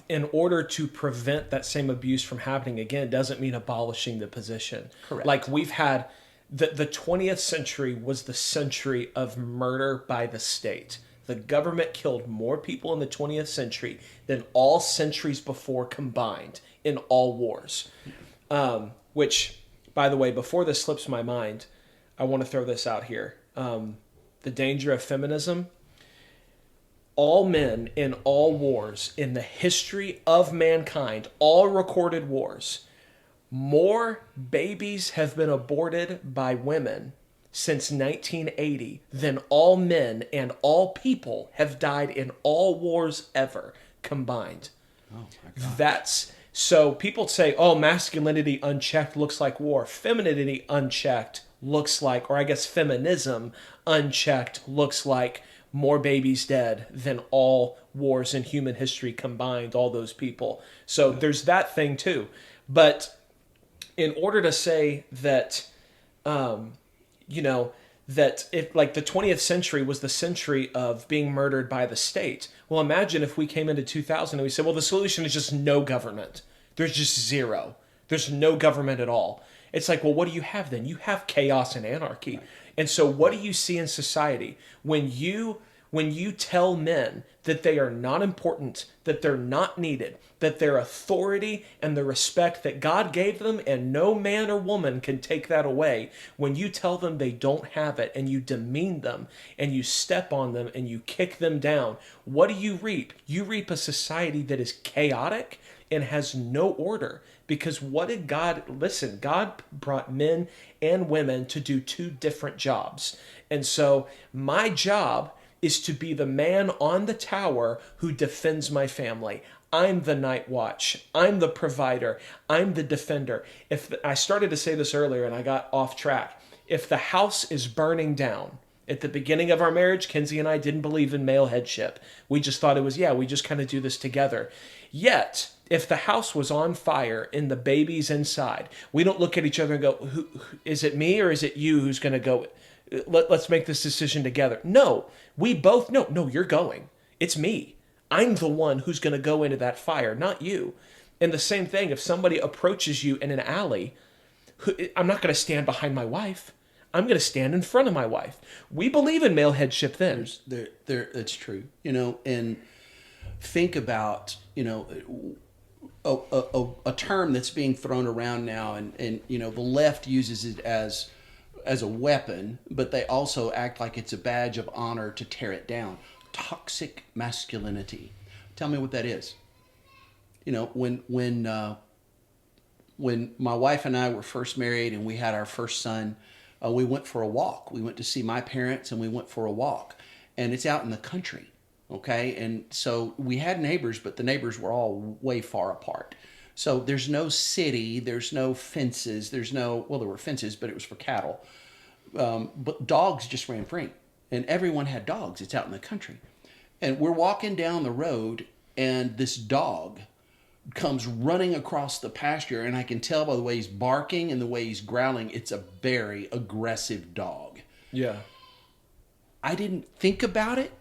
in order to prevent that same abuse from happening again, doesn't mean abolishing the position. Correct. Like we've had, the 20th century was the century of murder by the state. The government killed more people in the 20th century than all centuries before combined in all wars. Which, by the way, before this slips my mind, I want to throw this out here. The danger of feminism. All men in all wars in the history of mankind, all recorded wars, more babies have been aborted by women since 1980 than all men and all people have died in all wars ever combined. Oh my God. That's so people say, oh, masculinity unchecked looks like war. Femininity unchecked looks like, or I guess feminism unchecked looks like more babies dead than all wars in human history combined, all those people. So there's that thing too. But in order to say that, that if like the 20th century was the century of being murdered by the state, well, imagine if we came into 2000 and we said, well, the solution is just no government. There's just zero. There's no government at all. It's like, well, what do you have then? You have chaos and anarchy. Right. And so what do you see in society when you tell men that they are not important, that they're not needed, that their authority and the respect that God gave them and no man or woman can take that away, when you tell them they don't have it and you demean them and you step on them and you kick them down, what do you reap? You reap a society that is chaotic and has no order. Because what did God, listen, God brought men and women to do two different jobs. And so my job is to be the man on the tower who defends my family. I'm the night watch. I'm the provider. I'm the defender. I started to say this earlier and I got off track. If the house is burning down, at the beginning of our marriage, Kinsey and I didn't believe in male headship. We just thought it was, we just kind of do this together. Yet, if the house was on fire and the baby's inside, we don't look at each other and go, who, is it me or is it you who's going to go? Let's make this decision together. No, we both know. No, you're going. It's me. I'm the one who's going to go into that fire, not you. And the same thing, if somebody approaches you in an alley, I'm not going to stand behind my wife. I'm going to stand in front of my wife. We believe in male headship then. It's true. And think about, a term that's being thrown around now, and the left uses it as a weapon, but they also act like it's a badge of honor to tear it down. Toxic masculinity. Tell me what that is. When my wife and I were first married and we had our first son, we went for a walk. We went to see my parents and we went for a walk. And it's out in the country, okay? And so we had neighbors, but the neighbors were all way far apart. So there's no city, there's no fences, there were fences, but it was for cattle. But dogs just ran free. And everyone had dogs. It's out in the country. And we're walking down the road, and this dog comes running across the pasture, and I can tell by the way he's barking and the way he's growling, it's a very aggressive dog. Yeah. I didn't think about it.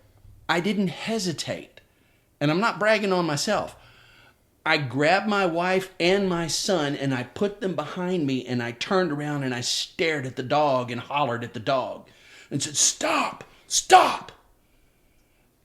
I didn't hesitate. And I'm not bragging on myself. I grabbed my wife and my son and I put them behind me and I turned around and I stared at the dog and hollered at the dog and said, "Stop, stop,"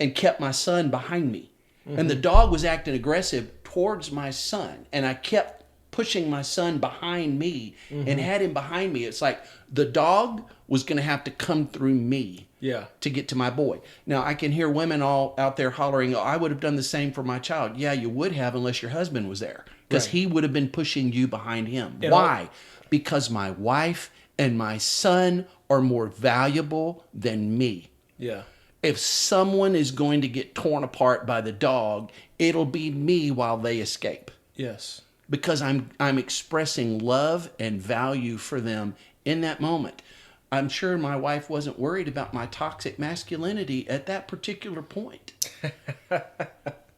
and kept my son behind me. Mm-hmm. And the dog was acting aggressive towards my son and I kept pushing my son behind me and had him behind me. It's like the dog was going to have to come through me to get to my boy. Now, I can hear women all out there hollering, "Oh, I would have done the same for my child." Yeah, you would have unless your husband was there because he would have been pushing you behind him. Why? Because my wife and my son are more valuable than me. Yeah. If someone is going to get torn apart by the dog, it'll be me while they escape. Yes. Because I'm expressing love and value for them in that moment. I'm sure my wife wasn't worried about my toxic masculinity at that particular point.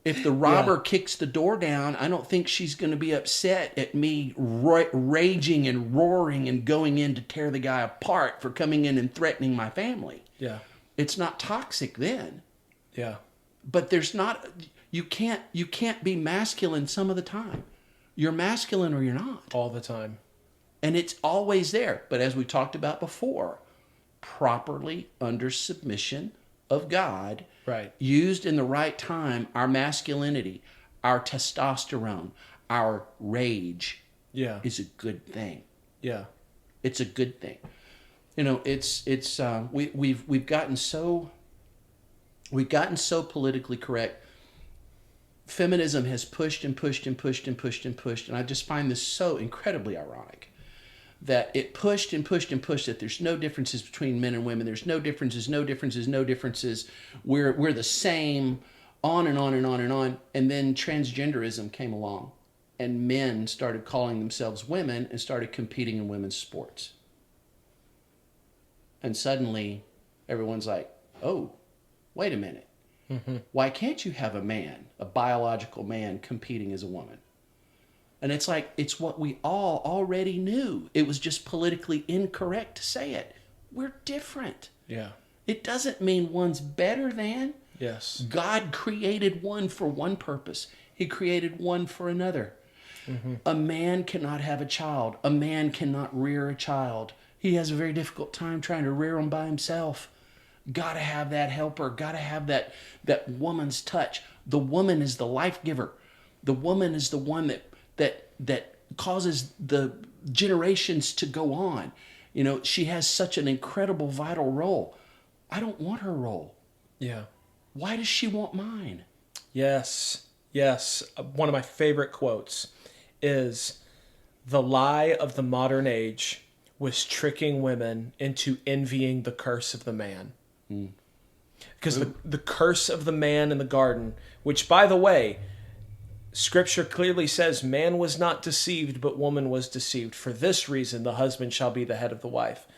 If the robber kicks the door down, I don't think she's going to be upset at me raging and roaring and going in to tear the guy apart for coming in and threatening my family. Yeah. It's not toxic then. Yeah. But there's not, you can't be masculine some of the time. You're masculine or you're not. All the time. And it's always there. But as we talked about before, properly under submission of God, Right. used in the right time, our masculinity, our testosterone, our rage Yeah. is a good thing. Yeah. It's a good thing. You know, we've gotten so politically correct. Feminism has pushed and pushed and pushed and pushed and pushed, and I just find this so incredibly ironic that it pushed and pushed and pushed that there's no differences between men and women. There's no differences, no differences, no differences. We're the same, on and on and on and on. And then transgenderism came along, and men started calling themselves women and started competing in women's sports. And suddenly, everyone's like, oh, wait a minute. Mm-hmm. Why can't you have a man, a biological man, competing as a woman? And it's like, it's what we all already knew. It was just politically incorrect to say it. We're different. Yeah. It doesn't mean one's better than. Yes. God created one for one purpose. He created one for another. Mm-hmm. A man cannot have a child. A man cannot rear a child. He has a very difficult time trying to rear them by himself. Got to have that helper. Got to have that woman's touch. The woman is the life giver. The woman is the one that causes the generations to go on. You know, she has such an incredible vital role. I don't want her role. Yeah. Why does she want mine? Yes. Yes. One of my favorite quotes is, "The lie of the modern age was tricking women into envying the curse of the man." Because the curse of the man in the garden, which, by the way, Scripture clearly says man was not deceived, but woman was deceived. For this reason, the husband shall be the head of the wife.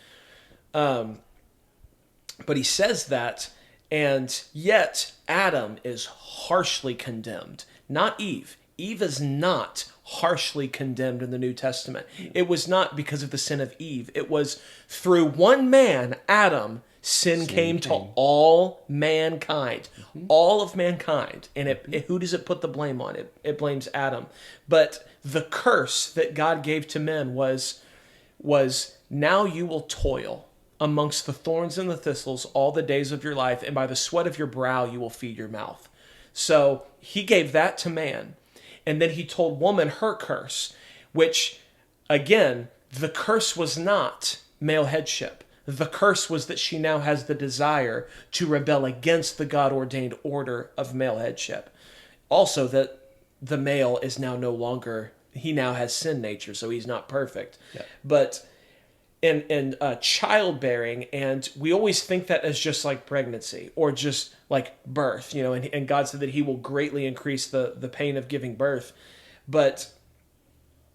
But he says that, and yet Adam is harshly condemned, not Eve. Eve is not harshly condemned in the New Testament. It was not because of the sin of Eve. It was through one man, Adam, sin came to all mankind, all of mankind. And who does it put the blame on? It blames Adam. But the curse that God gave to men was now you will toil amongst the thorns and the thistles all the days of your life, and by the sweat of your brow you will feed your mouth. So he gave that to man. And then he told woman her curse, which, again, the curse was not male headship. The curse was that she now has the desire to rebel against the God-ordained order of male headship. Also, that the male is now no longer, he now has sin nature, so he's not perfect. Yeah. But in childbearing, and we always think that as just like pregnancy or just like birth, you know, and God said that he will greatly increase the pain of giving birth. But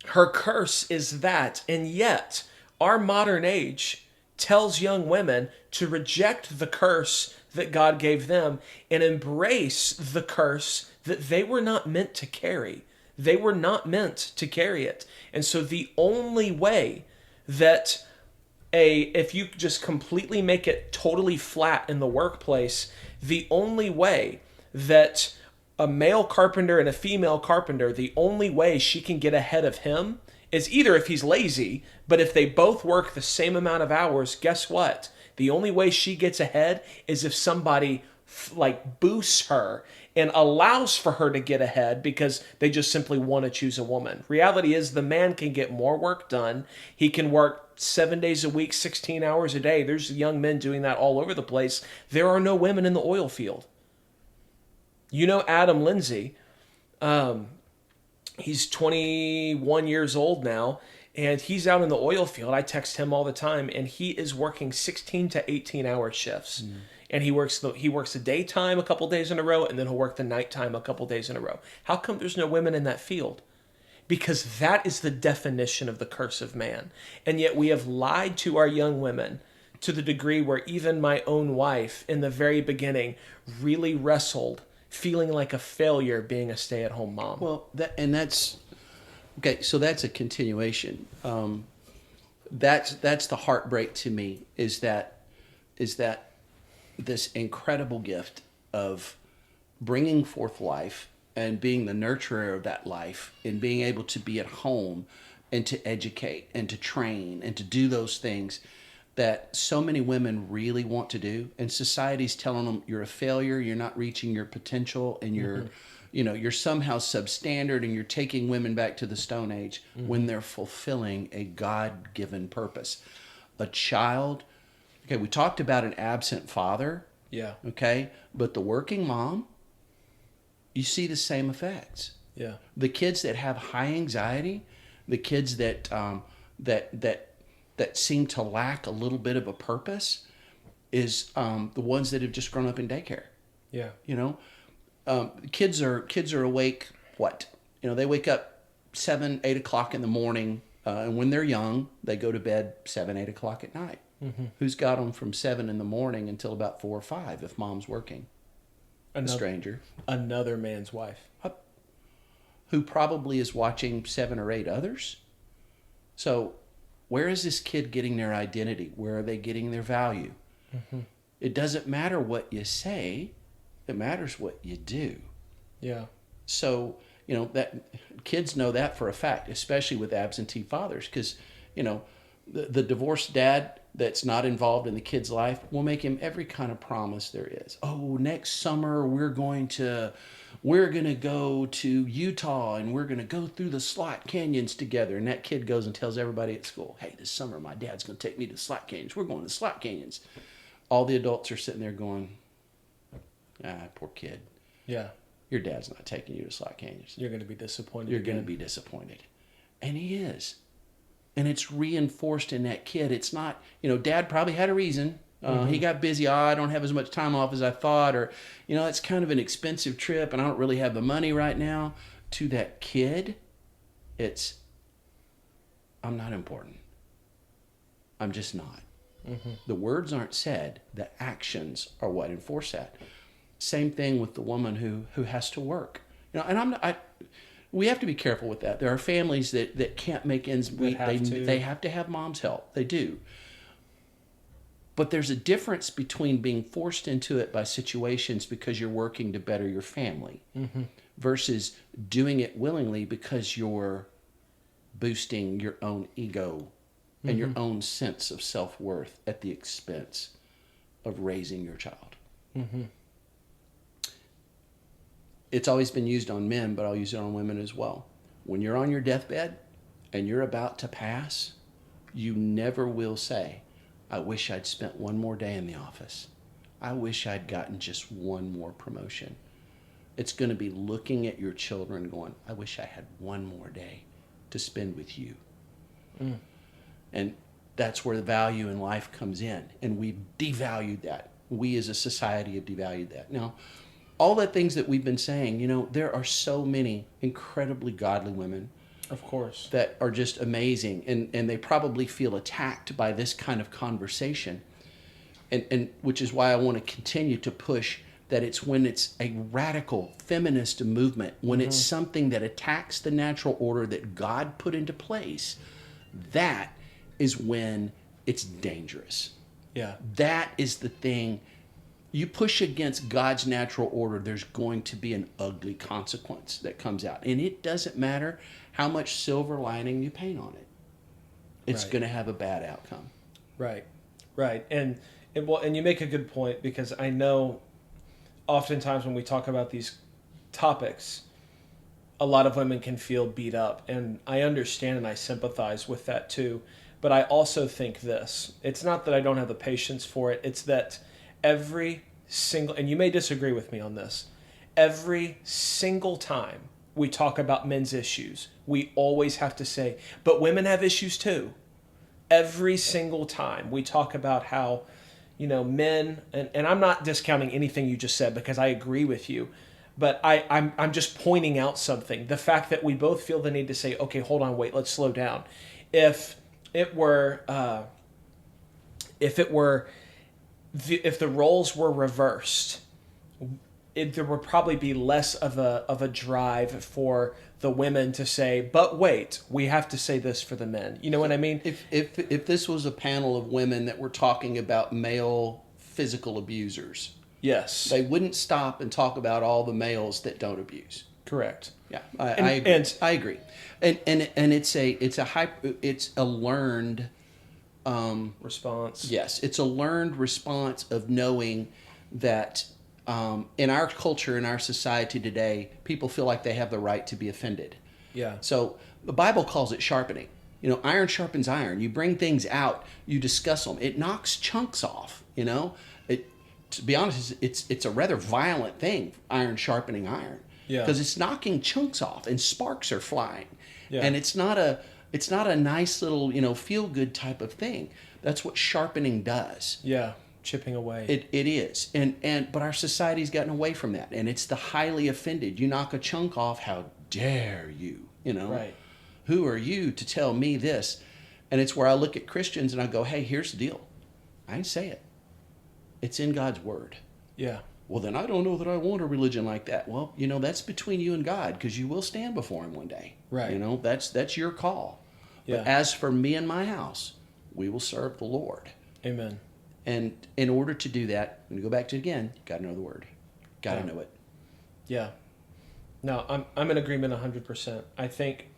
her curse is that, and yet our modern age tells young women to reject the curse that God gave them and embrace the curse that they were not meant to carry. They were not meant to carry it. And so the only way that if you just completely make it totally flat in the workplace, the only way that a male carpenter and a female carpenter, the only way she can get ahead of him is either if he's lazy, but if they both work the same amount of hours, guess what? The only way she gets ahead is if somebody boosts her and allows for her to get ahead because they just simply want to choose a woman. Reality is the man can get more work done. He can work 7 days a week, 16 hours a day. There's young men doing that all over the place. There are no women in the oil field. You know Adam Lindsay. He's 21 years old now, and he's out in the oil field. I text him all the time, and he is working 16 to 18-hour shifts. Mm. And he works the daytime a couple days in a row, and then he'll work the nighttime a couple days in a row. How come there's no women in that field? Because that is the definition of the curse of man. And yet we have lied to our young women to the degree where even my own wife in the very beginning really wrestled, feeling like a failure being a stay-at-home mom. Well, that's okay. So that's a continuation. That's the heartbreak to me. Is that this incredible gift of bringing forth life and being the nurturer of that life and being able to be at home and to educate and to train and to do those things that so many women really want to do, and society's telling them you're a failure, you're not reaching your potential, and you're somehow substandard, and you're taking women back to the Stone Age when they're fulfilling a God-given purpose. A child, okay, we talked about an absent father, Yeah. okay, but the working mom, you see the same effects. Yeah. The kids that have high anxiety, the kids that that seem to lack a little bit of a purpose, is the ones that have just grown up in daycare. Yeah. You know, kids are awake. What, they wake up 7, 8 o'clock in the morning, and when they're young, they go to bed 7, 8 o'clock at night. Who's got them from 7 in the morning until about 4 or 5 if mom's working? A stranger. Another man's wife. Who probably is watching 7 or 8 others. So where is this kid getting their identity? Where are they getting their value? It doesn't matter what you say. It matters what you do. Yeah. So, that kids know that for a fact, especially with absentee fathers, because, the divorced dad that's not involved in the kid's life will make him every kind of promise there is. Oh, next summer we're going to go to Utah and we're going to go through the slot canyons together. And that kid goes and tells everybody at school, hey, this summer my dad's going to take me to the slot canyons. We're going to the slot canyons. All the adults are sitting there going, poor kid. Yeah. Your dad's not taking you to slot canyons. You're going to be disappointed. You're going to be disappointed. And he is. And it's reinforced in that kid. It's not, dad probably had a reason. He got busy. I don't have as much time off as I thought. Or, it's kind of an expensive trip and I don't really have the money right now. To that kid, it's, I'm not important. I'm just not. The words aren't said. The actions are what enforce that. Same thing with the woman who has to work. And we have to be careful with that. There are families that can't make ends meet. They have to have mom's help. They do. But there's a difference between being forced into it by situations because you're working to better your family versus doing it willingly because you're boosting your own ego and your own sense of self-worth at the expense of raising your child. It's always been used on men, but I'll use it on women as well. When you're on your deathbed and you're about to pass, you never will say, I wish I'd spent one more day in the office. I wish I'd gotten just one more promotion. It's going to be looking at your children going, I wish I had one more day to spend with you. And that's where the value in life comes in. And we've devalued that. We as a society have devalued that. Now, all the things that we've been saying, there are so many incredibly godly women, of course, that are just amazing, and they probably feel attacked by this kind of conversation, and which is why I want to continue to push that it's when it's a radical feminist movement, when it's something that attacks the natural order that God put into place, that is when it's dangerous. Yeah. That is the thing. You push against God's natural order, there's going to be an ugly consequence that comes out. And it doesn't matter how much silver lining you paint on it. It's going to have a bad outcome. Right. And you make a good point, because I know oftentimes when we talk about these topics, a lot of women can feel beat up. And I understand and I sympathize with that too. But I also think this. It's not that I don't have the patience for it. It's that every single, and you may disagree with me on this, every single time we talk about men's issues, we always have to say, but women have issues too. Every single time we talk about how, men, and I'm not discounting anything you just said because I agree with you, but I'm just pointing out something. The fact that we both feel the need to say, okay, hold on, wait, let's slow down. If it were if the roles were reversed, there would probably be less of a drive for the women to say, but wait, we have to say this for the men. You know what I mean? If this was a panel of women that were talking about male physical abusers, Yes. they wouldn't stop and talk about all the males that don't abuse. Correct. Yeah, I agree. I agree. And it's a learned response. Yes, it's a learned response of knowing that in our culture, in our society today, people feel like they have the right to be offended. Yeah. So the Bible calls it sharpening. You know, iron sharpens iron. You bring things out, you discuss them. It knocks chunks off. You know, to be honest, it's a rather violent thing, iron sharpening iron. Yeah. Because it's knocking chunks off and sparks are flying. Yeah. And it's not a nice little, feel good type of thing. That's what sharpening does. Yeah. Chipping away. It is. But our society's gotten away from that. And it's the highly offended. You knock a chunk off, how dare you? Right. Who are you to tell me this? And it's where I look at Christians and I go, hey, here's the deal. I didn't say it. It's in God's word. Yeah. Well, then I don't know that I want a religion like that. Well, that's between you and God, because you will stand before him one day. Right. That's your call. Yeah. But as for me and my house, we will serve the Lord. Amen. And in order to do that, when you go back to it again, you got to know the word. Got to know it. Yeah. No, I'm in agreement 100%. I think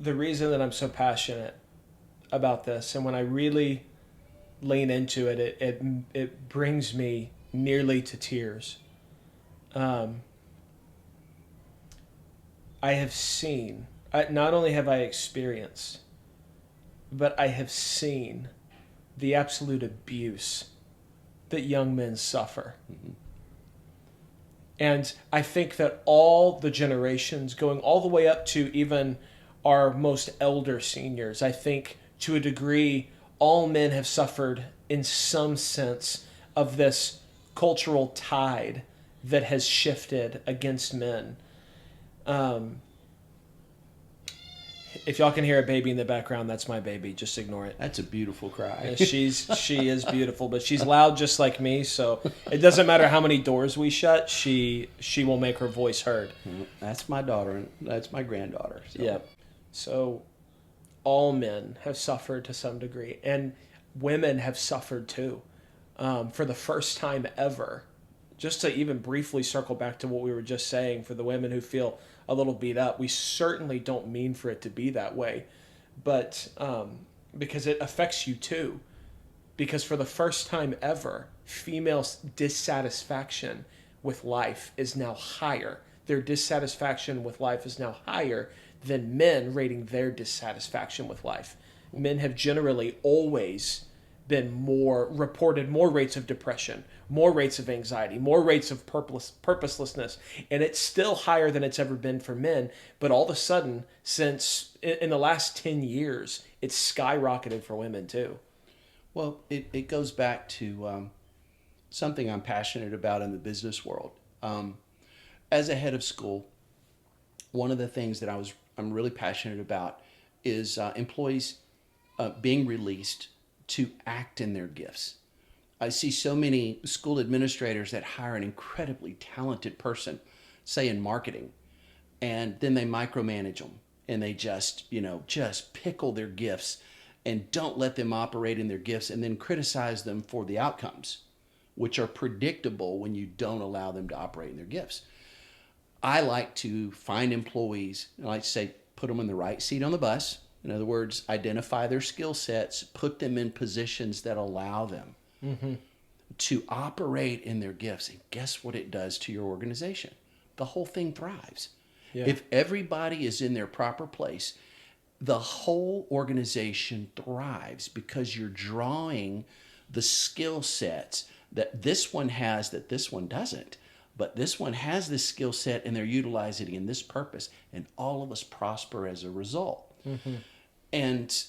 the reason that I'm so passionate about this, and when I really lean into it, it brings me nearly to tears. I have seen, not only have I experienced, but I have seen the absolute abuse that young men suffer. Mm-hmm. And I think that all the generations, going all the way up to even our most elder seniors, I think to a degree, all men have suffered in some sense of this cultural tide that has shifted against men. If y'all can hear a baby in the background, that's my baby. Just ignore it. That's a beautiful cry. She is beautiful, but she's loud just like me, so it doesn't matter how many doors we shut, she will make her voice heard. That's my daughter, and that's my granddaughter. So. Yep. So all men have suffered to some degree, and women have suffered too. For the first time ever, just to even briefly circle back to what we were just saying, for the women who feel a little beat up, we certainly don't mean for it to be that way, but because it affects you too. Because for the first time ever, female dissatisfaction with life is now higher. Their dissatisfaction with life is now higher than men rating their dissatisfaction with life. Men have generally always been reported more rates of depression, more rates of anxiety, more rates of purposelessness, and it's still higher than it's ever been for men. But all of a sudden, since in the last 10 years, it's skyrocketed for women too. Well, it goes back to something I'm passionate about in the business world. As a head of school, one of the things that I'm really passionate about is employees being released to act in their gifts. I see so many school administrators that hire an incredibly talented person, say in marketing, and then they micromanage them and they just pickle their gifts and don't let them operate in their gifts, and then criticize them for the outcomes, which are predictable when you don't allow them to operate in their gifts. I like to find employees, I like to say, put them in the right seat on the bus. In other words, identify their skill sets, put them in positions that allow them to operate in their gifts. And guess what it does to your organization? The whole thing thrives. Yeah. If everybody is in their proper place, the whole organization thrives, because you're drawing the skill sets that this one has that this one doesn't. But this one has this skill set and they're utilizing it in this purpose, and all of us prosper as a result. Mm-hmm. And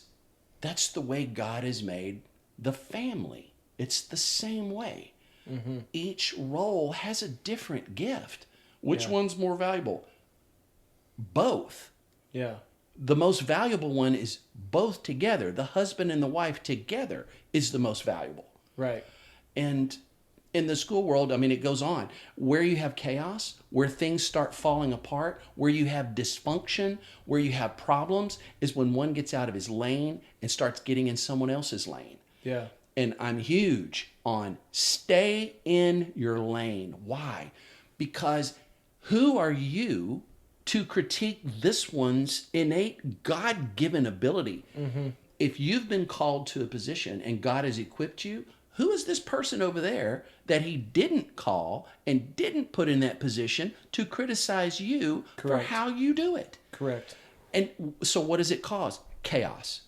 that's the way God has made the family. It's the same way. Mm-hmm. Each role has a different gift. Which one's more valuable? Both. Yeah. The most valuable one is both together. The husband and the wife together is the most valuable. Right. And in the school world, I mean, it goes on. Where you have chaos, where things start falling apart, where you have dysfunction, where you have problems, is when one gets out of his lane and starts getting in someone else's lane. Yeah. And I'm huge on stay in your lane. Why? Because who are you to critique this one's innate God-given ability? If you've been called to a position and God has equipped you, who is this person over there that he didn't call and didn't put in that position to criticize you Correct. for how you do it? Correct. And so what does it cause? Chaos.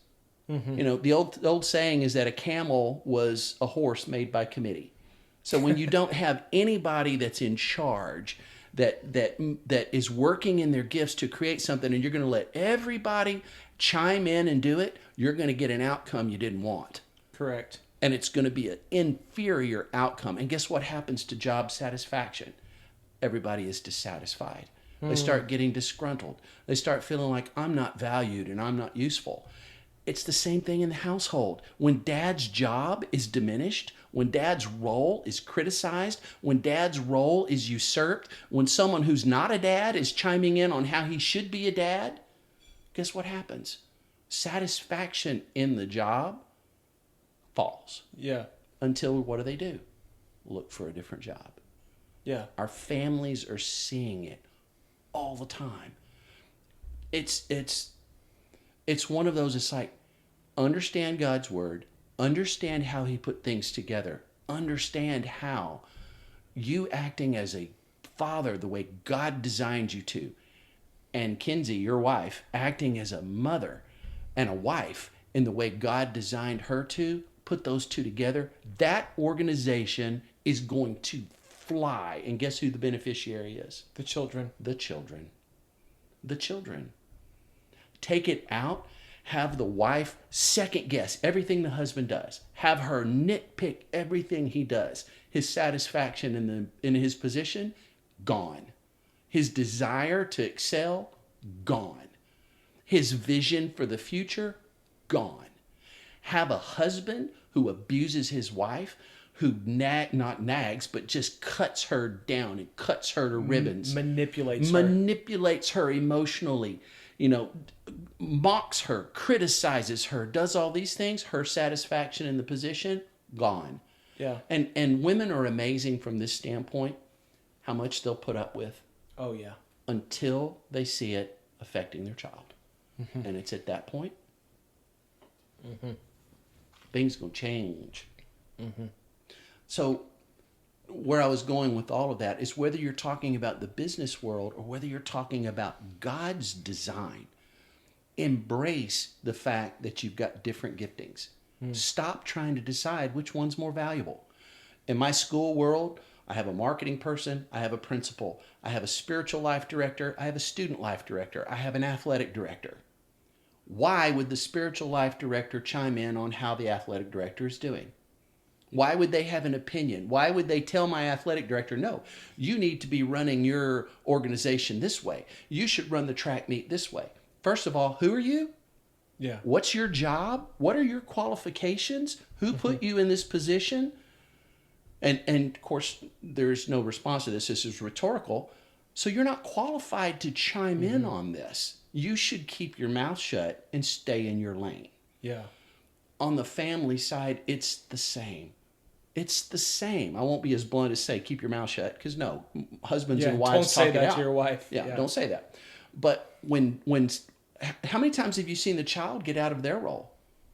You know, the old saying is that a camel was a horse made by committee. So when you don't have anybody that's in charge, that is working in their gifts to create something, and you're going to let everybody chime in and do it, you're going to get an outcome you didn't want. Correct. And it's going to be an inferior outcome. And guess what happens to job satisfaction? Everybody is dissatisfied. They start getting disgruntled. They start feeling like I'm not valued and I'm not useful. It's the same thing in the household. When dad's job is diminished, when dad's role is criticized, when dad's role is usurped, when someone who's not a dad is chiming in on how he should be a dad, guess what happens? Satisfaction in the job falls. Yeah. Until what do? Look for a different job. Yeah. Our families are seeing it all the time. It's one of those, it's like, understand God's word, understand how he put things together, understand how you acting as a father the way God designed you to, and Kinsey, your wife, acting as a mother and a wife in the way God designed her to, put those two together, that organization is going to fly. And guess who the beneficiary is? The children. The children. The children. Take it out. Have the wife second guess everything the husband does. Have her nitpick everything he does. His satisfaction in his position, gone. His desire to excel, gone. His vision for the future, gone. Have a husband who abuses his wife, who not nags, but just cuts her down and cuts her to ribbons. Manipulates her emotionally. Mocks her, criticizes her, does all these things. Her satisfaction in the position, gone. Yeah. And women are amazing from this standpoint, how much they'll put up with. Oh, yeah. Until they see it affecting their child. And it's at that point, things going to change. So where I was going with all of that is whether you're talking about the business world or whether you're talking about God's design, embrace the fact that you've got different giftings. Stop trying to decide which one's more valuable. In my school world, I have a marketing person, I have a principal, I have a spiritual life director, I have a student life director, I have an athletic director. Why would the spiritual life director chime in on how the athletic director is doing? Why would they have an opinion? Why would they tell my athletic director, no, you need to be running your organization this way. You should run the track meet this way. First of all, who are you? Yeah. What's your job? What are your qualifications? Who put you in this position? And of course, there's no response to this. This is rhetorical. So you're not qualified to chime in on this. You should keep your mouth shut and stay in your lane. Yeah. On the family side, it's the same. It's the same. I won't be as blunt as say, keep your mouth shut, because no, husbands and wives talk it out. Don't say that to your wife. Yeah, don't say that. But when how many times have you seen the child get out of their role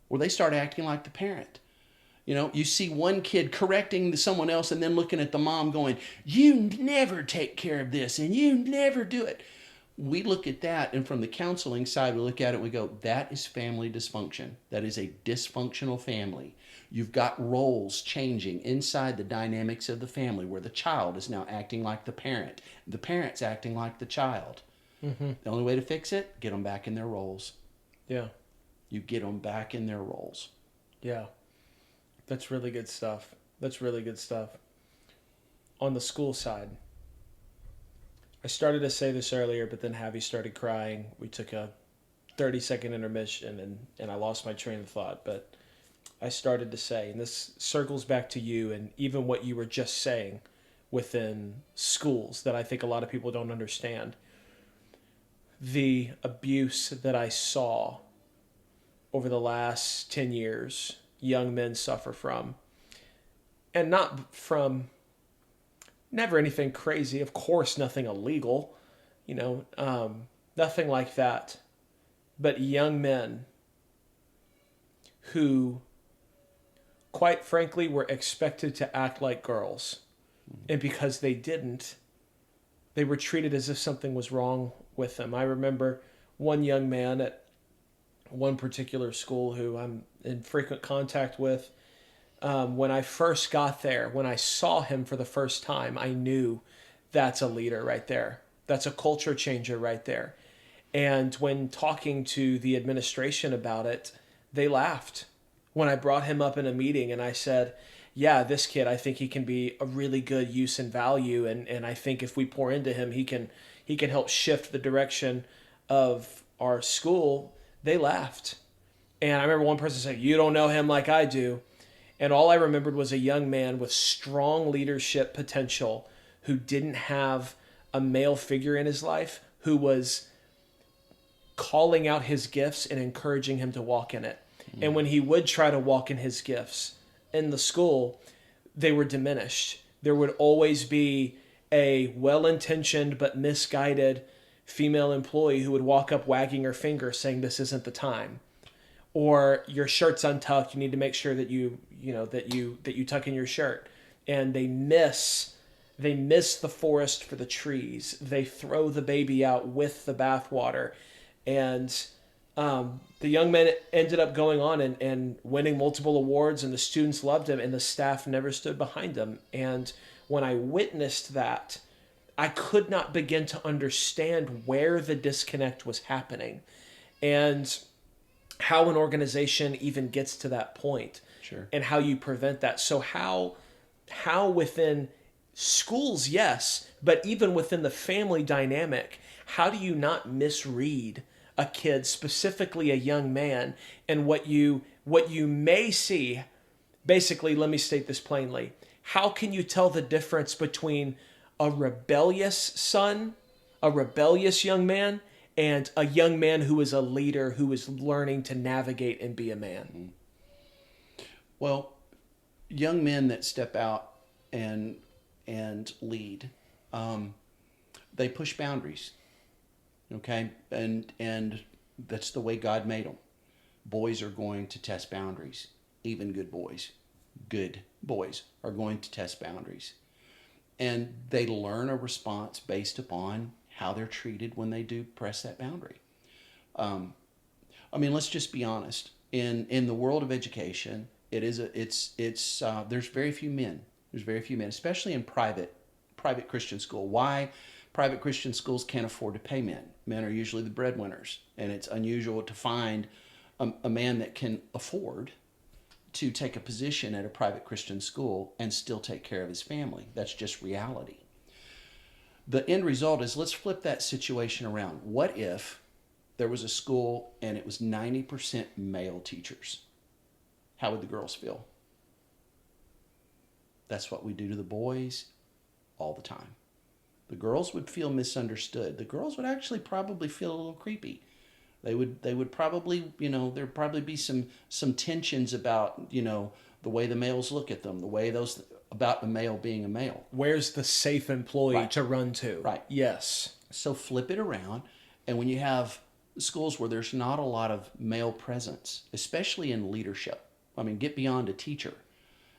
where they start acting like the parent? You see one kid correcting someone else and then looking at the mom going, you never take care of this and you never do it. We look at that, and from the counseling side, we look at it and we go, that is family dysfunction. That is a dysfunctional family. You've got roles changing inside the dynamics of the family where the child is now acting like the parent. The parent's acting like the child. The only way to fix it, get them back in their roles. Yeah. You get them back in their roles. Yeah. That's really good stuff. That's really good stuff. On the school side, I started to say this earlier, but then Javi started crying. We took a 30-second intermission, and I lost my train of thought. But I started to say, and this circles back to you and even what you were just saying within schools that I think a lot of people don't understand. The abuse that I saw over the last 10 years young men suffer from, and not from never anything crazy, of course, nothing illegal, nothing like that, but young men who, quite frankly, were expected to act like girls. And because they didn't, they were treated as if something was wrong with them. I remember one young man at one particular school who I'm in frequent contact with. When I first got there, when I saw him for the first time, I knew that's a leader right there. That's a culture changer right there. And when talking to the administration about it, they laughed. When I brought him up in a meeting and I said, yeah, this kid, I think he can be a really good use and value. And I think if we pour into him, he can help shift the direction of our school. They laughed. And I remember one person saying, you don't know him like I do. And all I remembered was a young man with strong leadership potential who didn't have a male figure in his life, who was calling out his gifts and encouraging him to walk in it. And when he would try to walk in his gifts in the school, they were diminished. There would always be a well-intentioned but misguided female employee who would walk up wagging her finger saying, this isn't the time. Or your shirt's untucked, you need to make sure that you tuck in your shirt. And they miss the forest for the trees. They throw the baby out with the bathwater. And the young man ended up going on and winning multiple awards, and the students loved him, and the staff never stood behind him. And when I witnessed that, I could not begin to understand where the disconnect was happening and how an organization even gets to that point. Sure. And how you prevent that. So how within schools, yes, but even within the family dynamic, how do you not misread a kid, specifically a young man, and what you may see? Basically, let me state this plainly. How can you tell the difference between a rebellious son, a rebellious young man, and a young man who is a leader, who is learning to navigate and be a man? Well, young men that step out and lead, they push boundaries. Okay, and that's the way God made them. Boys are going to test boundaries. Even good boys are going to test boundaries, and they learn a response based upon how they're treated when they do press that boundary. Let's just be honest. In the world of education, there's very few men. There's very few men, especially in private Christian school. Why? Private Christian schools can't afford to pay men. Men are usually the breadwinners, and it's unusual to find a man that can afford to take a position at a private Christian school and still take care of his family. That's just reality. The end result is, let's flip that situation around. What if there was a school and it was 90% male teachers? How would the girls feel? That's what we do to the boys all the time. The girls would feel misunderstood. The girls would actually probably feel a little creepy. They would probably, there'd probably be some tensions about, the way the males look at them, the way about a male being a male. Where's the safe employee to run to? Right. Yes. So flip it around, and when you have schools where there's not a lot of male presence, especially in leadership, get beyond a teacher.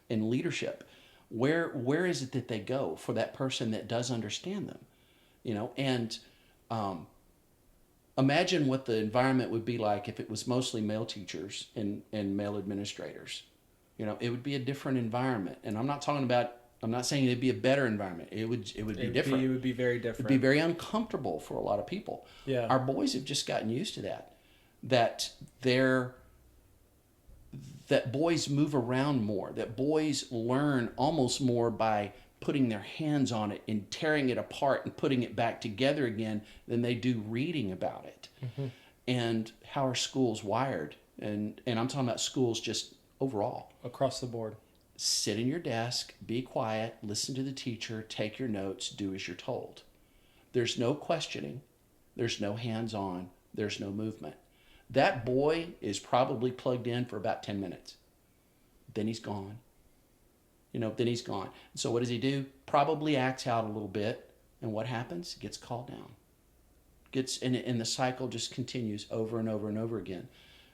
In leadership, where is it that they go for that person that does understand them? And imagine what the environment would be like if it was mostly male teachers and male administrators. It would be a different environment. And I'm not saying it'd be a better environment. It would be different. It would be very different. It'd be very uncomfortable for a lot of people. Yeah. Our boys have just gotten used to that boys move around more, that boys learn almost more by putting their hands on it and tearing it apart and putting it back together again than they do reading about it. Mm-hmm. and how are schools wired? And I'm talking about schools just overall. Across the board. Sit in your desk, be quiet, listen to the teacher, take your notes, do as you're told. There's no questioning, there's no hands-on, there's no movement. That boy is probably plugged in for about 10 minutes. Then he's gone. Then he's gone. So what does he do? Probably acts out a little bit. And what happens? Gets called down. And the cycle just continues over and over and over again.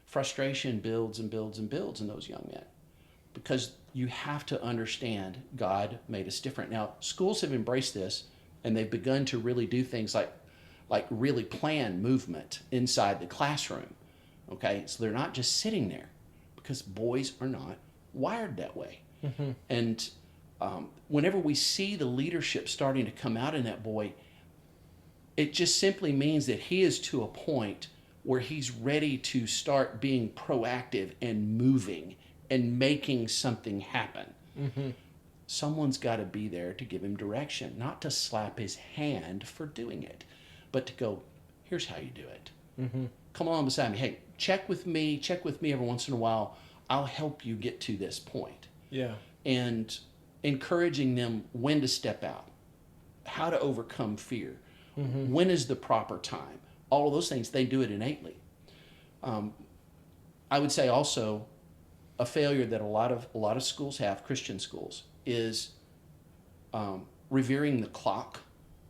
Frustration builds and builds and builds in those young men. Because you have to understand God made us different. Now, schools have embraced this, and they've begun to really do things like really plan movement inside the classroom. Okay? So they're not just sitting there, because boys are not wired that way. Mm-hmm. And whenever we see the leadership starting to come out in that boy, it just simply means that he is to a point where he's ready to start being proactive and moving and making something happen. Mm-hmm. Someone's got to be there to give him direction, not to slap his hand for doing it, but to go, here's how you do it. Mm-hmm. Come along beside me. Hey, check with me every once in a while. I'll help you get to this point. Yeah. And encouraging them when to step out, how to overcome fear, mm-hmm. when is the proper time. All of those things, they do it innately. I would say also a failure that a lot of schools have, Christian schools, is revering the clock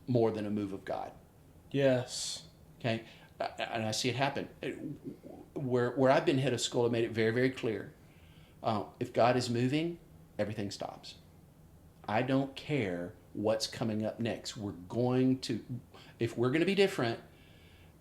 more than a move of God. Yes. Okay, and I see it happen. Where I've been head of school, I made it very, very clear. If God is moving, everything stops. I don't care what's coming up next. If we're going to be different,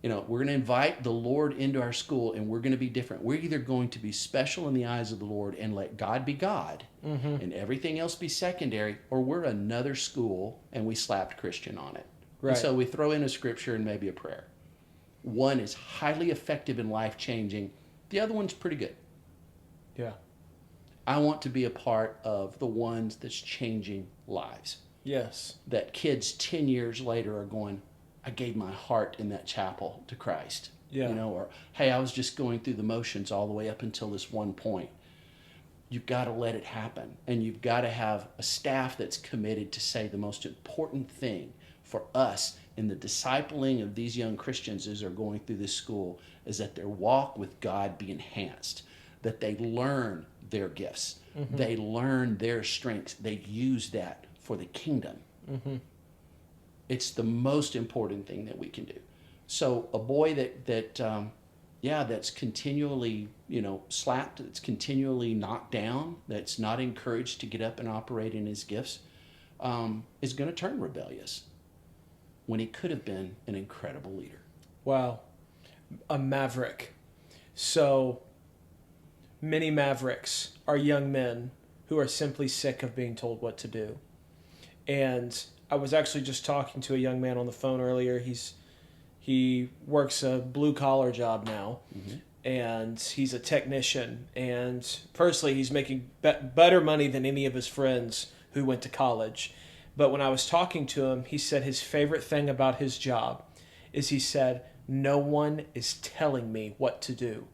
we're going to invite the Lord into our school, and we're going to be different. We're either going to be special in the eyes of the Lord and let God be God, mm-hmm. and everything else be secondary, or we're another school and we slapped Christian on it. Right. And so we throw in a scripture and maybe a prayer. One is highly effective and life-changing. The other one's pretty good. Yeah. I want to be a part of the ones that's changing lives. Yes. That kids 10 years later are going, I gave my heart in that chapel to Christ. Yeah. Or, hey, I was just going through the motions all the way up until this one point. You've got to let it happen. And you've got to have a staff that's committed to say the most important thing for us in the discipling of these young Christians as they're going through this school is that their walk with God be enhanced, that they learn their gifts, mm-hmm. they learn their strengths, they use that for the kingdom. Mm-hmm. It's the most important thing that we can do. So a boy that's continually, slapped, that's continually knocked down, that's not encouraged to get up and operate in his gifts, is going to turn rebellious when he could have been an incredible leader. Wow. A maverick. So many mavericks are young men who are simply sick of being told what to do. And I was actually just talking to a young man on the phone earlier. He works a blue-collar job now, mm-hmm. and he's a technician. And personally, he's making better money than any of his friends who went to college. But when I was talking to him, he said his favorite thing about his job is he said, no one is telling me what to do.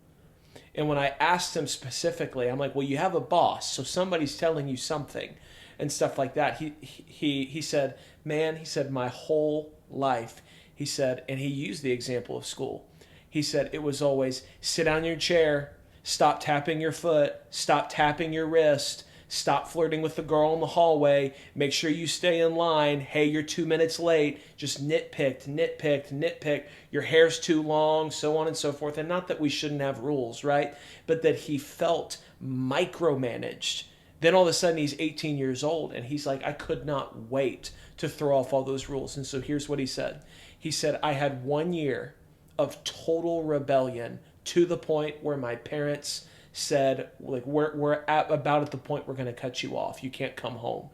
And when I asked him specifically, I'm like, well, you have a boss, so somebody's telling you something and stuff like that. He said, man, he said, my whole life, he said, and he used the example of school. He said, it was always sit down in your chair, stop tapping your foot, stop tapping your wrist, stop flirting with the girl in the hallway, make sure you stay in line. Hey, you're 2 minutes late. Just nitpicked. Your hair's too long, so on and so forth. And not that we shouldn't have rules, right? But that he felt micromanaged. Then all of a sudden he's 18 years old and he's like, I could not wait to throw off all those rules. And so here's what he said. He said, I had 1 year of total rebellion to the point where my parents said, like, we're at the point we're going to cut you off. You can't come home.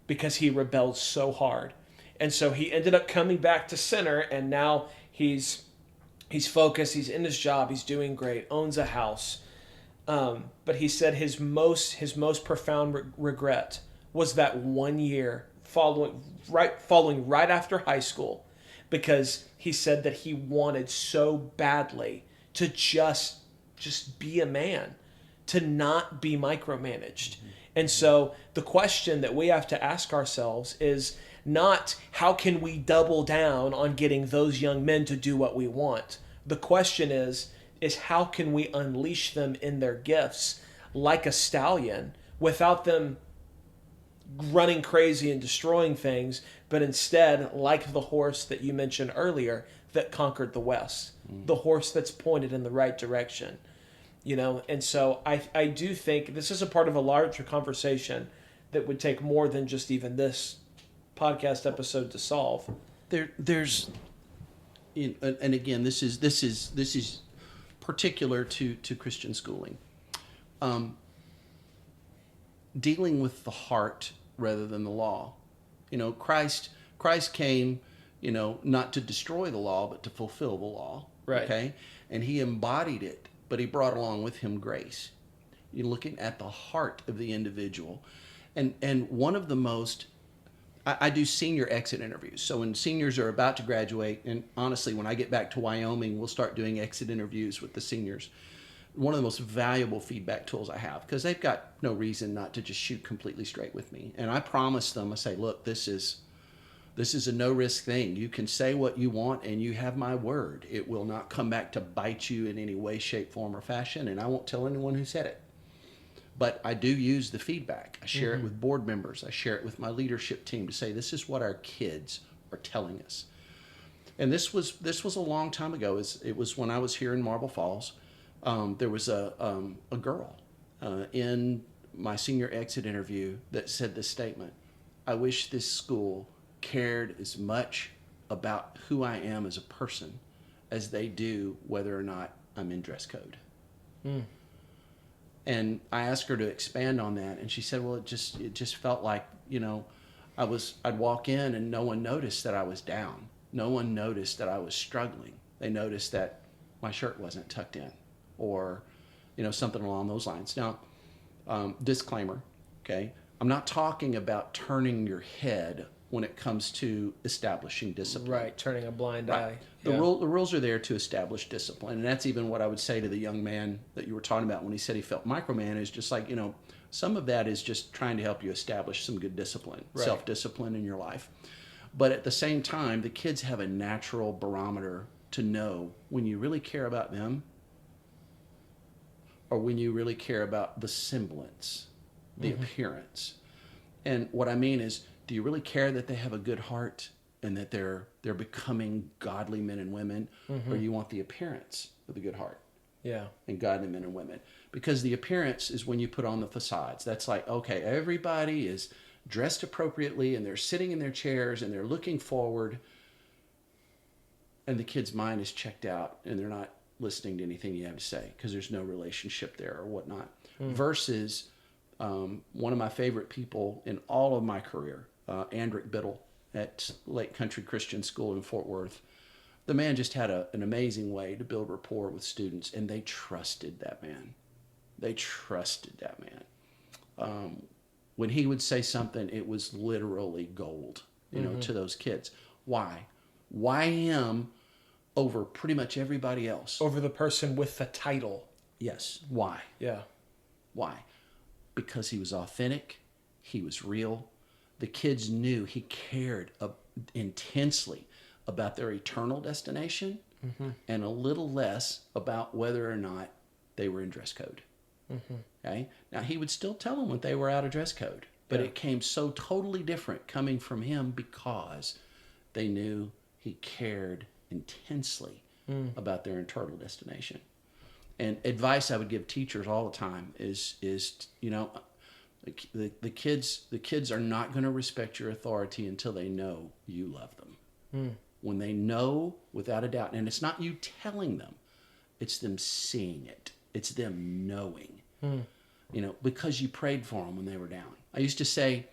Because he rebelled so hard. And so he ended up coming back to center, and now he's focused, he's in his job, he's doing great, owns a house. But he said his most profound regret was that 1 year following right after high school, because he said that he wanted so badly to just be a man, to not be micromanaged. And so the question that we have to ask ourselves is not how can we double down on getting those young men to do what we want. The question is how can we unleash them in their gifts like a stallion without them running crazy and destroying things, but instead, like the horse that you mentioned earlier that conquered the West, the horse that's pointed in the right direction. And so I do think this is a part of a larger conversation that would take more than just even this podcast episode to solve. There's, and again, this is particular to Christian schooling. Dealing with the heart rather than the law. Christ came, not to destroy the law, but to fulfill the law. Right. Okay. And he embodied it, but he brought along with him grace. You're looking at the heart of the individual. And one of the most, I do senior exit interviews. So when seniors are about to graduate, and honestly, when I get back to Wyoming, we'll start doing exit interviews with the seniors. One of the most valuable feedback tools I have, because they've got no reason not to just shoot completely straight with me. And I promise them, I say, look, this is a no-risk thing. You can say what you want, and you have my word. It will not come back to bite you in any way, shape, form, or fashion, and I won't tell anyone who said it. But I do use the feedback. I share it with board members. I share it with my leadership team to say, this is what our kids are telling us. And this was a long time ago. It was when I was here in Marble Falls. There was a girl in my senior exit interview that said this statement: I wish this school cared as much about who I am as a person as they do whether or not I'm in dress code. And I asked her to expand on that, and she said, well, it just felt like, I'd walk in and no one noticed that I was down. No one noticed that I was struggling. They noticed that my shirt wasn't tucked in, or something along those lines. Now, disclaimer, okay? I'm not talking about turning your head when it comes to establishing discipline. Right, turning a blind eye. The rules are there to establish discipline, and that's even what I would say to the young man that you were talking about when he said he felt micromanaged. Just like, some of that is just trying to help you establish some good discipline, self-discipline in your life. But at the same time, the kids have a natural barometer to know when you really care about them, or when you really care about the semblance, the appearance. And what I mean is, do you really care that they have a good heart and that they're becoming godly men and women, or you want the appearance of a good heart? Yeah. And godly men and women. Because the appearance is when you put on the facades. That's like, okay, everybody is dressed appropriately and they're sitting in their chairs and they're looking forward, and the kid's mind is checked out and they're not listening to anything you have to say because there's no relationship there or whatnot. Versus one of my favorite people in all of my career, Andrick Biddle at Lake Country Christian School in Fort Worth. The man just had an amazing way to build rapport with students, and they trusted that man. They trusted that man. When he would say something, it was literally gold, to those kids. Why? Why him over pretty much everybody else? Over the person with the title. Yes. Why? Yeah. Why? Because he was authentic. He was real. The kids knew he cared intensely about their eternal destination, and a little less about whether or not they were in dress code. Okay? Now, he would still tell them when they were out of dress code, but it came so totally different coming from him because they knew he cared intensely about their eternal destination. And advice I would give teachers all the time is the kids are not going to respect your authority until they know you love them. When they know without a doubt, and it's not you telling them, it's them seeing it. It's them knowing, because you prayed for them when they were down. I used to say,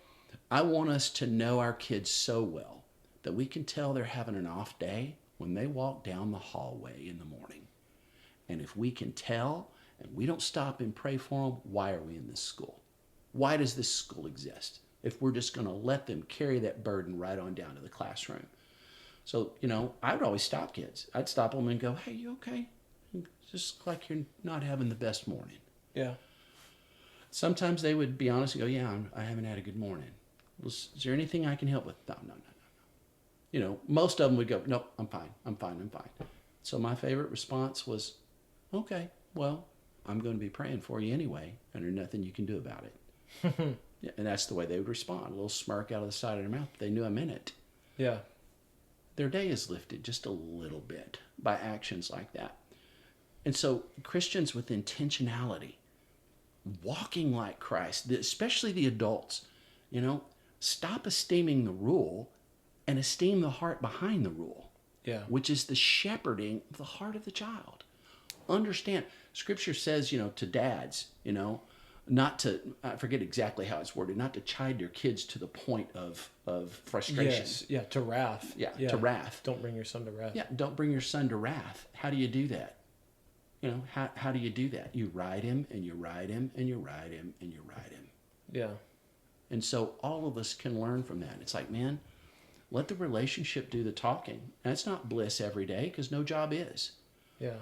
I want us to know our kids so well that we can tell they're having an off day when they walk down the hallway in the morning. And if we can tell and we don't stop and pray for them, why are we in this school? Why does this school exist if we're just going to let them carry that burden right on down to the classroom? So, I would always stop kids. I'd stop them and go, "Hey, you okay? Just look like you're not having the best morning." Yeah. Sometimes they would be honest and go, "Yeah, I haven't had a good morning. Is there anything I can help with?" No, no, no. Most of them would go, "Nope, I'm fine. I'm fine. I'm fine." So my favorite response was, "Okay, well, I'm going to be praying for you anyway, and there's nothing you can do about it." Yeah, and that's the way they would respond. A little smirk out of the side of their mouth. They knew I meant it. Yeah. Their day is lifted just a little bit by actions like that. And so Christians with intentionality, walking like Christ, especially the adults, stop esteeming the rule and esteem the heart behind the rule, Yeah. which is the shepherding of the heart of the child. Understand, Scripture says, to dads, not to, I forget exactly how it's worded, not to chide your kids to the point of frustration. Yes. Yeah. To wrath. Yeah, to wrath. Don't bring your son to wrath. Yeah, don't bring your son to wrath. How do you do that? How do you do that? You ride him and you ride him and you ride him and you ride him. Yeah. And so all of us can learn from that. It's like, man, let the relationship do the talking. And it's not bliss every day because no job is. Yeah.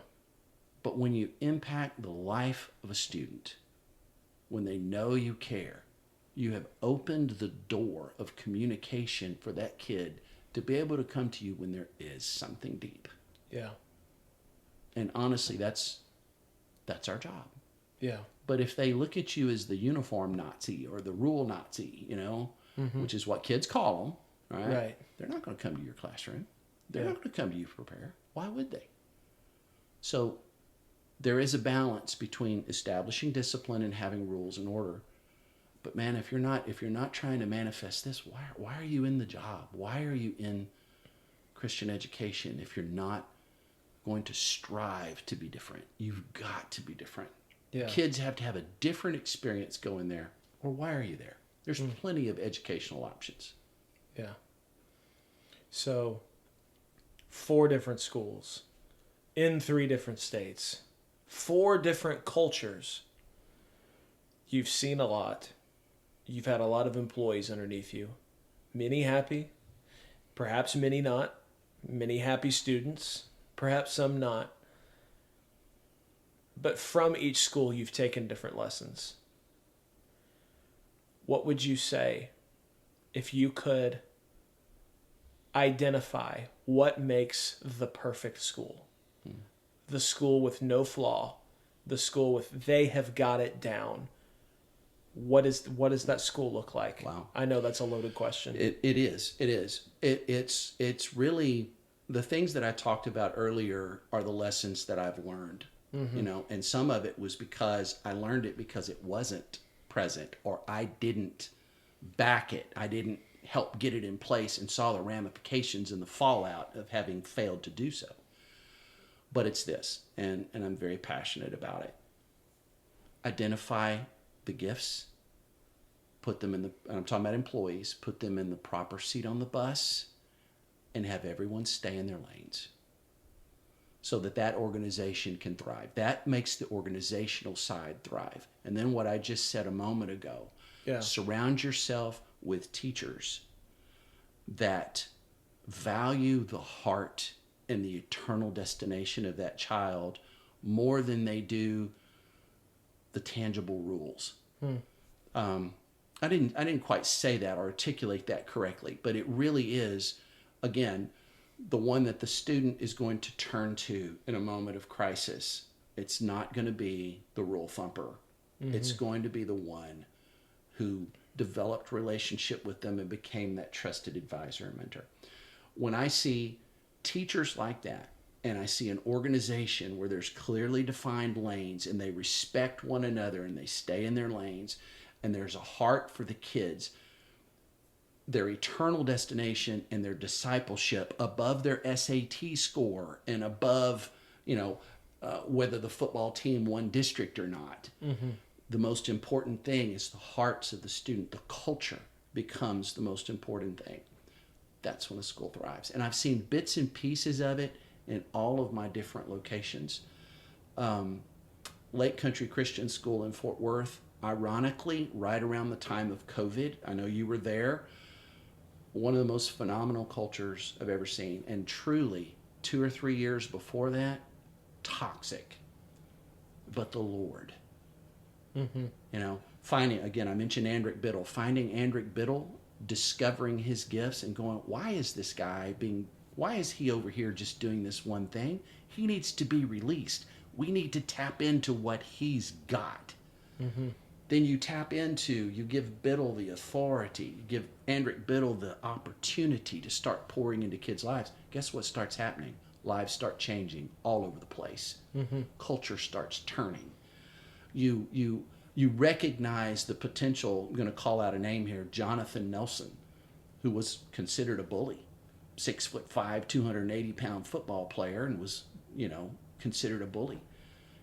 But when you impact the life of a student, when they know you care, you have opened the door of communication for that kid to be able to come to you when there is something deep. Yeah. And honestly, that's our job. Yeah. But if they look at you as the uniform Nazi or the rule Nazi, which is what kids call them, right? Right. They're not going to come to your classroom. They're Yeah. not going to come to you for prayer. Why would they? So there is a balance between establishing discipline and having rules and order. But man, if you're not trying to manifest this, why are you in the job? Why are you in Christian education if you're not going to strive to be different? You've got to be different. Yeah. Kids have to have a different experience going there. Or why are you there? There's plenty of educational options. Yeah. So, 4 different schools in 3 different states, 4 different cultures. You've seen a lot. You've had a lot of employees underneath you. Many happy, perhaps many not. Many happy students, perhaps some not. But from each school, you've taken different lessons. What would you say if you could identify what makes the perfect school? The school with no flaw, the school with they have got it down. What does that school look like? Wow. I know that's a loaded question. It is. It's really the things that I talked about earlier are the lessons that I've learned. And some of it was because I learned it because it wasn't present, or I didn't back it. I didn't help get it in place and saw the ramifications and the fallout of having failed to do so. But it's this, and I'm very passionate about it. Identify the gifts, put them and I'm talking about employees, put them in the proper seat on the bus, and have everyone stay in their lanes so that organization can thrive. That makes the organizational side thrive. And then what I just said a moment ago, surround yourself with teachers that value the heart and the eternal destination of that child more than they do the tangible rules. I didn't quite say that or articulate that correctly, but it really is, again, the one that the student is going to turn to in a moment of crisis. It's not going to be the rule thumper. It's going to be the one who developed relationship with them and became that trusted advisor and mentor. When I see teachers like that, and I see an organization where there's clearly defined lanes and they respect one another and they stay in their lanes, and there's a heart for the kids, their eternal destination and their discipleship above their SAT score and above, whether the football team won district or not. The most important thing is the hearts of the student. The culture becomes the most important thing. That's when a school thrives. And I've seen bits and pieces of it in all of my different locations. Lake Country Christian School in Fort Worth, ironically, right around the time of COVID, I know you were there, one of the most phenomenal cultures I've ever seen. And truly, 2 or 3 years before that, toxic. But the Lord. Mm-hmm. You know, finding, again, I mentioned Andrick Biddle, finding Andrick Biddle, discovering his gifts and going, why is he over here just doing this one thing? He needs to be released. We need to tap into what he's got. Mm-hmm. Then you give Biddle the authority, you give Andrick Biddle the opportunity to start pouring into kids' lives. Guess what starts happening? Lives start changing all over the place. Mm-hmm. Culture starts turning. You recognize the potential. I'm going to call out a name here, Jonathan Nelson, who was considered a bully, 6'5", 280-pound football player, and was, considered a bully.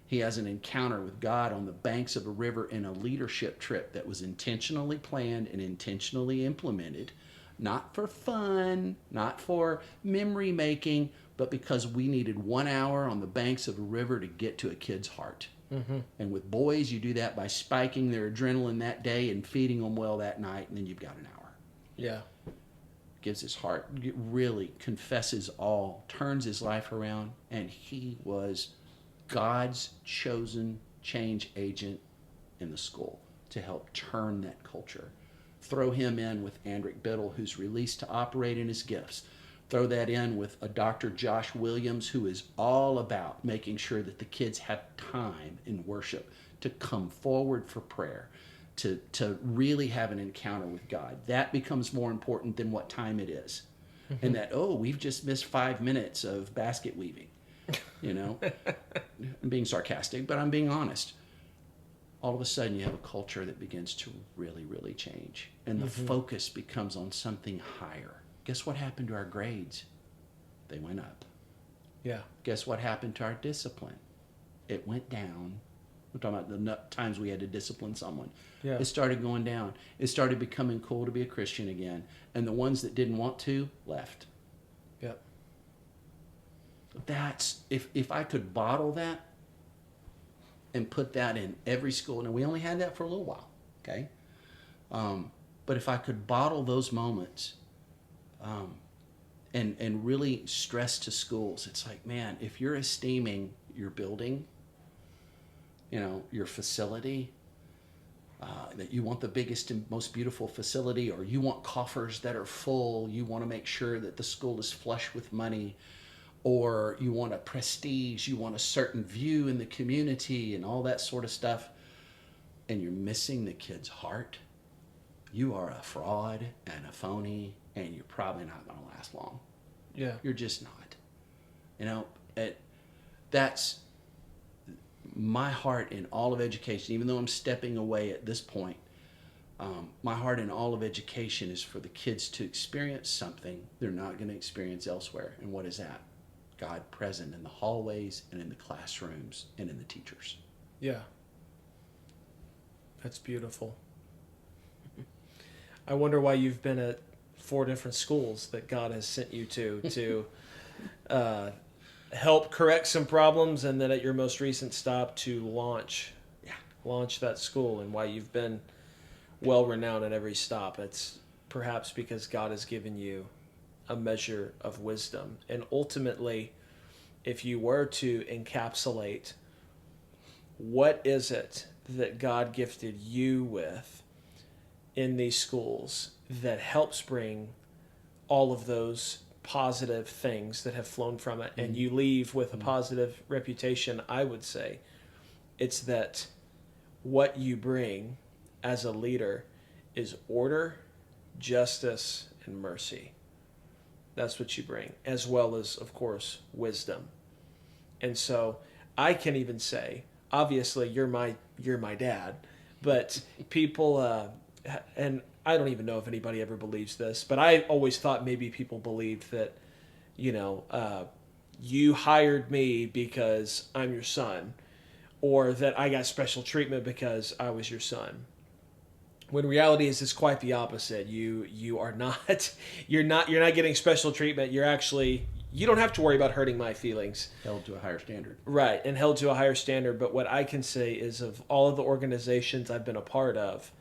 He has an encounter with God on the banks of a river in a leadership trip that was intentionally planned and intentionally implemented, not for fun, not for memory making, but because we needed 1 hour on the banks of a river to get to a kid's heart. Mm-hmm. And with boys, you do that by spiking their adrenaline that day and feeding them well that night, and then you've got an hour. Yeah. Gives his heart, really confesses all, turns his life around, and he was God's chosen change agent in the school to help turn that culture. Throw him in with Andrick Biddle, who's released to operate in his gifts. Throw that in with a Dr. Josh Williams, who is all about making sure that the kids have time in worship to come forward for prayer, to really have an encounter with God. That becomes more important than what time it is. Mm-hmm. And that, we've just missed 5 minutes of basket weaving. I'm being sarcastic, but I'm being honest. All of a sudden you have a culture that begins to really, really change. And the mm-hmm. focus becomes on something higher. Guess what happened to our grades? They went up. Yeah. Guess what happened to our discipline? It went down. We're talking about the times we had to discipline someone. Yeah. It started going down. It started becoming cool to be a Christian again. And the ones that didn't want to left. Yep. That's, if I could bottle that and put that in every school. Now, we only had that for a little while, okay? But if I could bottle those moments and really stress to schools, it's like, man, if you're esteeming your building, your facility, that you want the biggest and most beautiful facility, or you want coffers that are full, you want to make sure that the school is flush with money, or you want a prestige, you want a certain view in the community and all that sort of stuff, and you're missing the kid's heart, you are a fraud and a phony, and you're probably not going to last long. Yeah. You're just not. That's my heart in all of education. Even though I'm stepping away at this point, my heart in all of education is for the kids to experience something they're not going to experience elsewhere. And what is that? God present in the hallways and in the classrooms and in the teachers. Yeah. That's beautiful. I wonder why you've been at 4 different schools that God has sent you to help correct some problems, and then at your most recent stop to launch that school, and why you've been well renowned at every stop. It's perhaps because God has given you a measure of wisdom. And ultimately, if you were to encapsulate, what is it that God gifted you with in these schools that helps bring all of those positive things that have flown from it, and you leave with a positive reputation? I would say it's that what you bring as a leader is order, justice, and mercy. That's what you bring, as well as, of course, wisdom. And so I can even say, obviously, you're my dad, but people, and I don't even know if anybody ever believes this, but I always thought maybe people believed that, you hired me because I'm your son, or that I got special treatment because I was your son. When reality is, it's quite the opposite. You are not, you're not getting special treatment. You don't have to worry about hurting my feelings. Held to a higher standard. Right, and held to a higher standard. But what I can say is, of all of the organizations I've been a part of,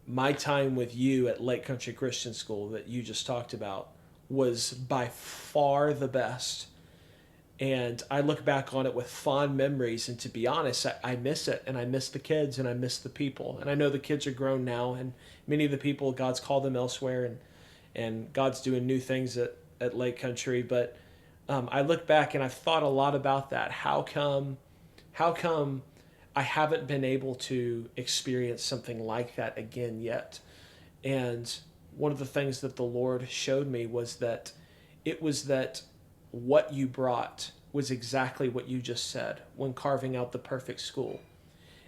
my time with you at Lake Country Christian School that you just talked about was by far the best. And I look back on it with fond memories. And to be honest, I miss it. And I miss the kids and I miss the people. And I know the kids are grown now. And many of the people, God's called them elsewhere. And God's doing new things at Lake Country. But I look back and I've thought a lot about that. How come I haven't been able to experience something like that again yet? And one of the things that the Lord showed me was that it was that what you brought was exactly what you just said when carving out the perfect school.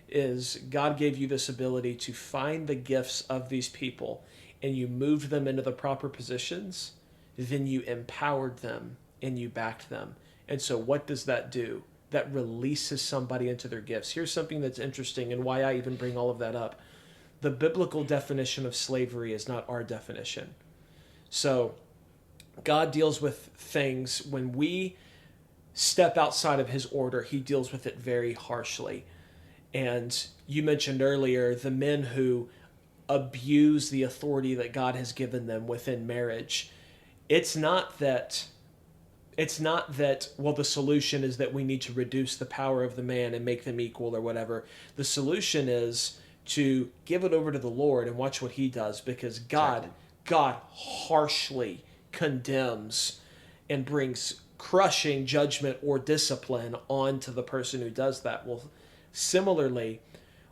Is God gave you this ability to find the gifts of these people and you moved them into the proper positions, then you empowered them and you backed them. And so what does that do? That releases somebody into their gifts. Here's something that's interesting and why I even bring all of that up. The biblical definition of slavery is not our definition. So God deals with things when we step outside of his order, he deals with it very harshly. And you mentioned earlier the men who abuse the authority that God has given them within marriage. It's not that well, the solution is that we need to reduce the power of the man and make them equal or whatever. The solution is to give it over to the Lord and watch what he does, because God harshly condemns and brings crushing judgment or discipline onto the person who does that. Well, similarly,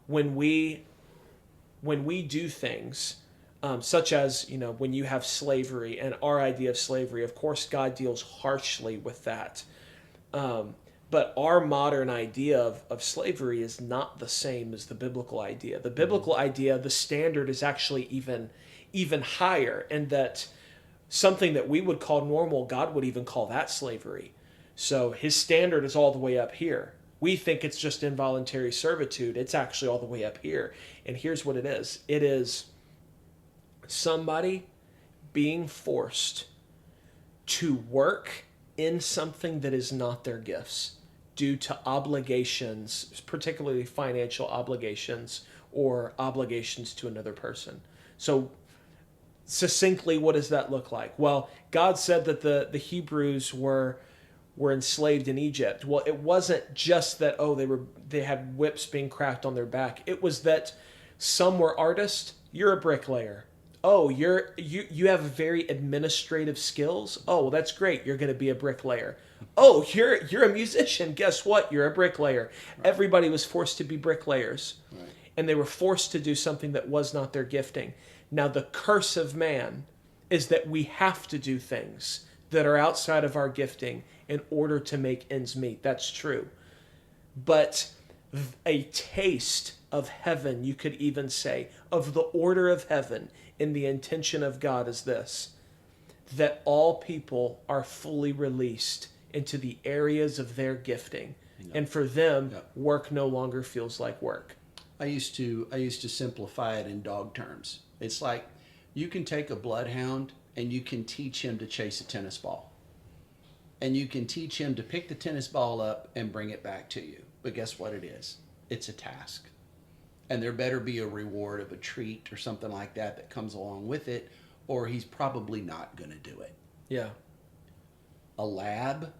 when we do things such as, when you have slavery and our idea of slavery, of course, God deals harshly with that. But our modern idea of slavery is not the same as the biblical idea. The biblical idea, the standard is actually even higher, and that something that we would call normal, God would even call that slavery. So his standard is all the way up here. We think it's just involuntary servitude. It's actually all the way up here. And here's what it is. It is somebody being forced to work in something that is not their gifts due to obligations, particularly financial obligations or obligations to another person. So succinctly, what does that look like? Well, God said that the Hebrews were enslaved in Egypt. Well, it wasn't just that, they had whips being cracked on their back. It was that some were artists. You're a bricklayer. Oh, you have very administrative skills. Oh, well, that's great. You're going to be a bricklayer. Oh, you're a musician. Guess what? You're a bricklayer. Right. Everybody was forced to be bricklayers. Right. And they were forced to do something that was not their gifting. Now, the curse of man is that we have to do things that are outside of our gifting in order to make ends meet. That's true. But a taste of heaven, you could even say, of the order of heaven in the intention of God is this: that all people are fully released into the areas of their gifting. Yep. And for them, work no longer feels like work. I used to simplify it in dog terms. It's like you can take a bloodhound and you can teach him to chase a tennis ball. And you can teach him to pick the tennis ball up and bring it back to you. But guess what it is? It's a task. And there better be a reward of a treat or something like that comes along with it, or he's probably not going to do it. Yeah. A lab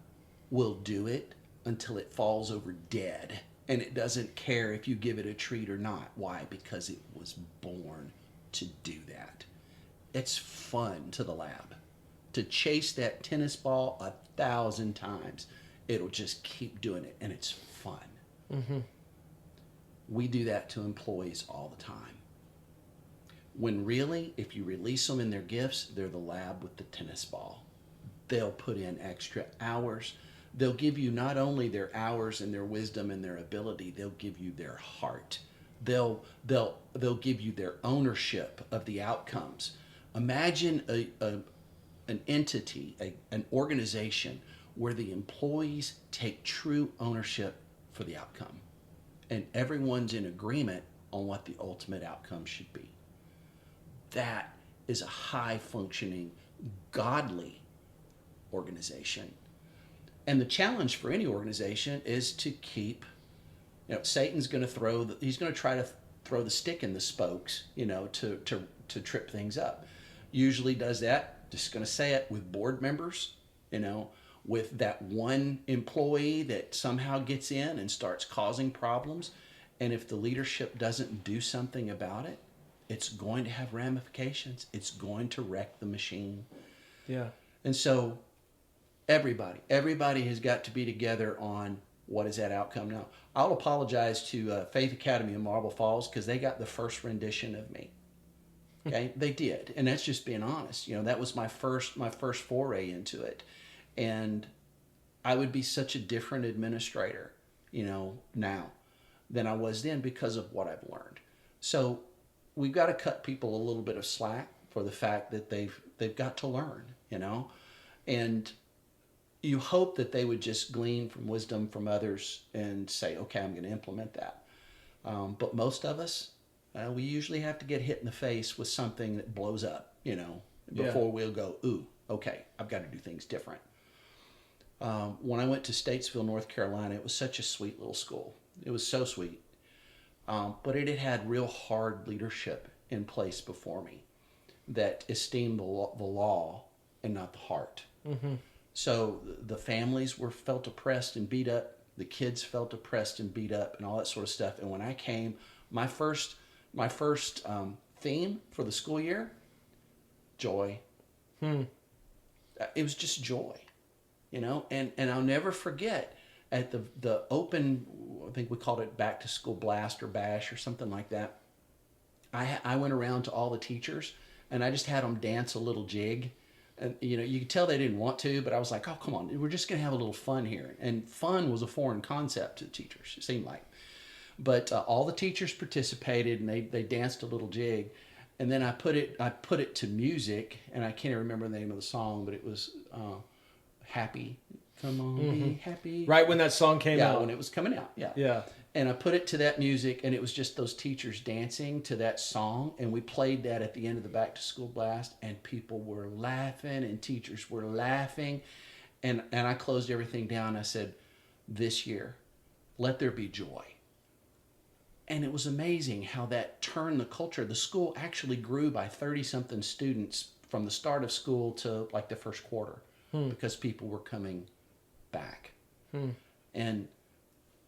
will do it until it falls over dead. And it doesn't care if you give it a treat or not. Why? Because it was born to do that. It's fun to the lab to chase that tennis ball 1,000 times. It'll just keep doing it, and it's fun. Mm-hmm. We do that to employees all the time. When really, if you release them in their gifts, they're the lab with the tennis ball. They'll put in extra hours. They'll give you not only their hours and their wisdom and their ability, they'll give you their heart. They'll give you their ownership of the outcomes. Imagine an entity, an organization where the employees take true ownership for the outcome, and everyone's in agreement on what the ultimate outcome should be. That is a high-functioning, godly organization. And the challenge for any organization is to keep, Satan's going to he's going to try to throw the stick in the spokes, to trip things up. Usually does that, just going to say it, with board members, with that one employee that somehow gets in and starts causing problems. And if the leadership doesn't do something about it, it's going to have ramifications. It's going to wreck the machine. Yeah. And so everybody has got to be together on what is that outcome now. I'll apologize to Faith Academy in Marble Falls because they got the first rendition of me. Okay, they did, and that's just being honest. That was my first foray into it, and I would be such a different administrator, now than I was then because of what I've learned. So we've got to cut people a little bit of slack for the fact that they've got to learn, and you hope that they would just glean from wisdom from others and say, okay, I'm going to implement that. But most of us, we usually have to get hit in the face with something that blows up, before we'll go, ooh, okay, I've got to do things different. When I went to Statesville, North Carolina, it was such a sweet little school. It was so sweet. But it had real hard leadership in place before me that esteemed the law and not the heart. Mm-hmm. So the families felt oppressed and beat up. The kids felt oppressed and beat up and all that sort of stuff. And when I came, my first theme for the school year, joy. It was just joy, and I'll never forget at the open, I think we called it back to school blast or bash or something like that. I went around to all the teachers and I just had them dance a little jig. And, you could tell they didn't want to, but I was like, oh, come on, we're just going to have a little fun here. And fun was a foreign concept to teachers, it seemed like. But all the teachers participated and they danced a little jig. And then I put it to music, and I can't remember the name of the song, but it was Happy. Come on, be happy. Right when that song came out. Yeah, when it was coming out, yeah. Yeah. And I put it to that music, and it was just those teachers dancing to that song. And we played that at the end of the back to school blast, and people were laughing, and teachers were laughing. And I closed everything down. I said, this year, let there be joy. And it was amazing how that turned the culture. The school actually grew by 30-something students from the start of school to like the first quarter because people were coming back. And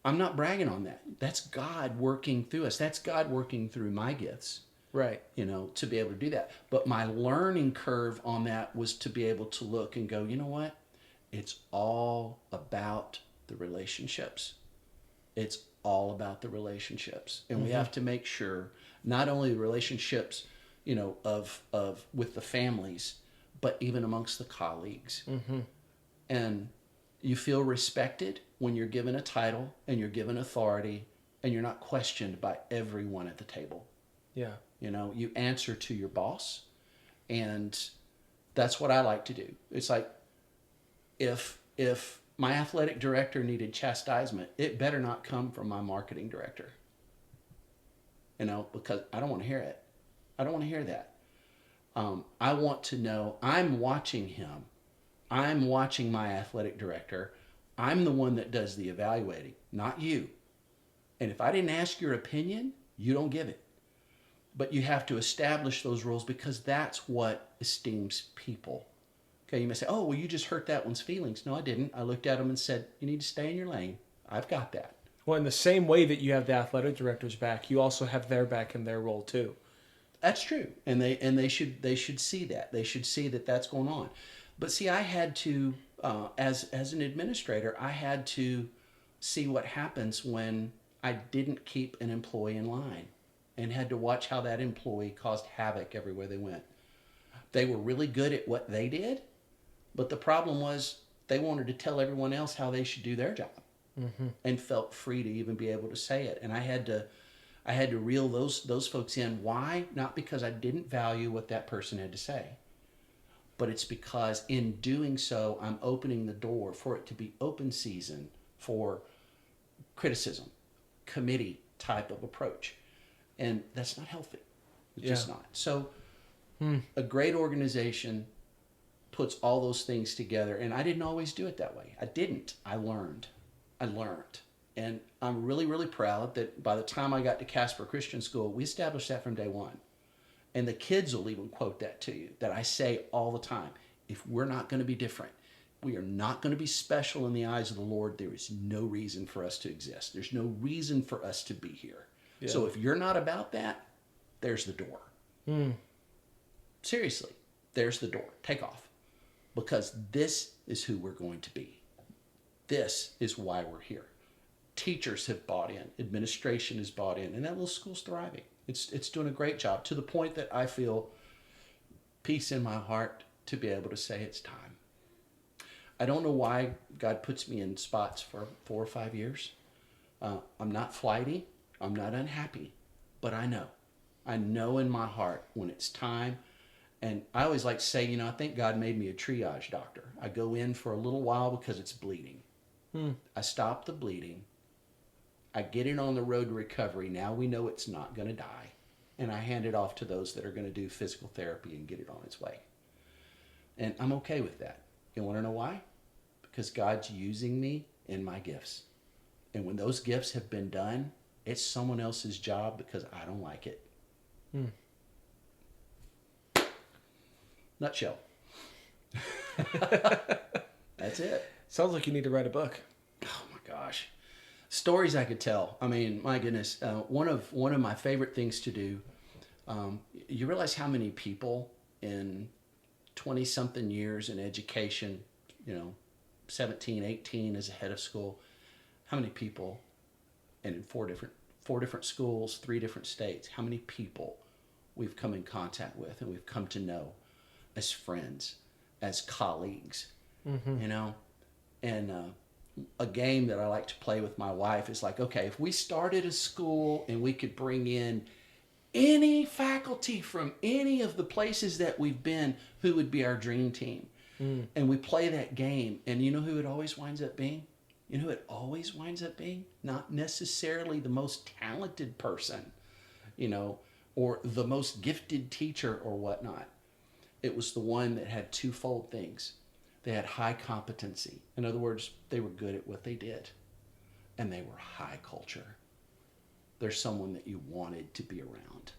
I'm not bragging on that. That's God working through us. That's God working through my gifts. Right. To be able to do that. But my learning curve on that was to be able to look and go, you know what? It's all about the relationships. It's all about the relationships. And we have to make sure not only the relationships, of with the families, but even amongst the colleagues. And you feel respected when you're given a title and you're given authority and you're not questioned by everyone at the table. Yeah. You answer to your boss, and that's what I like to do. It's like if my athletic director needed chastisement, it better not come from my marketing director. Because I don't want to hear it. I don't want to hear that. I want to know I'm watching him. I'm watching my athletic director. I'm the one that does the evaluating, not you. And if I didn't ask your opinion, you don't give it. But you have to establish those rules because that's what esteems people. Okay, you may say, oh, well, you just hurt that one's feelings. No, I didn't. I looked at them and said, you need to stay in your lane. I've got that. Well, in the same way that you have the athletic director's back, you also have their back in their role too. That's true, and they should see that. They should see that that's going on. But see, I had to, as an administrator, I had to see what happens when I didn't keep an employee in line, and had to watch how that employee caused havoc everywhere they went. They were really good at what they did, but the problem was they wanted to tell everyone else how they should do their job, and felt free to even be able to say it. And I had to reel those folks in. Why? Not because I didn't value what that person had to say, but it's because in doing so, I'm opening the door for it to be open season for criticism, committee type of approach. And that's not healthy. It's just not. So a great organization puts all those things together. And I didn't always do it that way. I didn't. I learned. And I'm really, really proud that by the time I got to Casper Christian School, we established that from day one. And the kids will even quote that to you, that I say all the time. If we're not going to be different, we are not going to be special in the eyes of the Lord, there is no reason for us to exist. There's no reason for us to be here. Yeah. So if you're not about that, there's the door. Seriously, there's the door. Take off. Because this is who we're going to be. This is why we're here. Teachers have bought in. Administration has bought in. And that little school's thriving. It's doing a great job, to the point that I feel peace in my heart to be able to say it's time. I don't know why God puts me in spots for 4 or 5 years. I'm not flighty. I'm not unhappy. But I know. I know in my heart when it's time. And I always like to say, I think God made me a triage doctor. I go in for a little while because it's bleeding. I stop the bleeding. I get it on the road to recovery. Now we know it's not going to die. And I hand it off to those that are going to do physical therapy and get it on its way. And I'm okay with that. You want to know why? Because God's using me in my gifts. And when those gifts have been done, it's someone else's job because I don't like it. Nutshell. That's it. Sounds like you need to write a book. Oh my gosh. Stories I could tell. I mean, my goodness. One of my favorite things to do, you realize how many people in 20-something years in education, 17, 18 as a head of school, how many people, and in four different schools, 3 different states, how many people we've come in contact with and we've come to know as friends, as colleagues, and a game that I like to play with my wife is like, okay, if we started a school and we could bring in any faculty from any of the places that we've been, who would be our dream team? And we play that game, and you know who it always winds up being? You know who it always winds up being? Not necessarily the most talented person, or the most gifted teacher or whatnot. It was the one that had twofold things. They had high competency. In other words, they were good at what they did. And they were high culture. They're someone that you wanted to be around.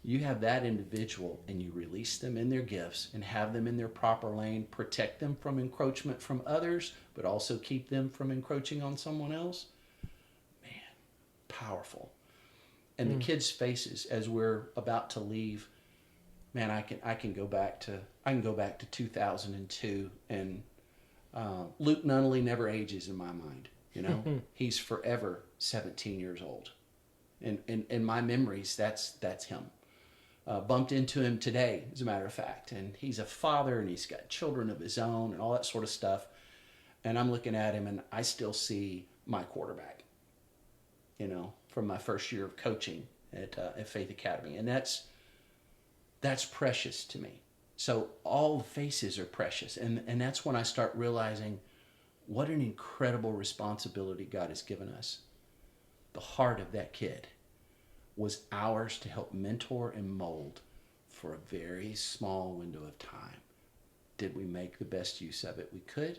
You have that individual and you release them in their gifts and have them in their proper lane, protect them from encroachment from others, but also keep them from encroaching on someone else. Man, powerful. And the kids' faces as we're about to leave, man, I can go back to 2002, and Luke Nunnally never ages in my mind. He's forever 17 years old, and in my memories, that's him. Bumped into him today, as a matter of fact, and he's a father, and he's got children of his own, and all that sort of stuff. And I'm looking at him, and I still see my quarterback, from my first year of coaching at Faith Academy, and that's precious to me. So all faces are precious. And that's when I start realizing what an incredible responsibility God has given us. The heart of that kid was ours to help mentor and mold for a very small window of time. Did we make the best use of it we could?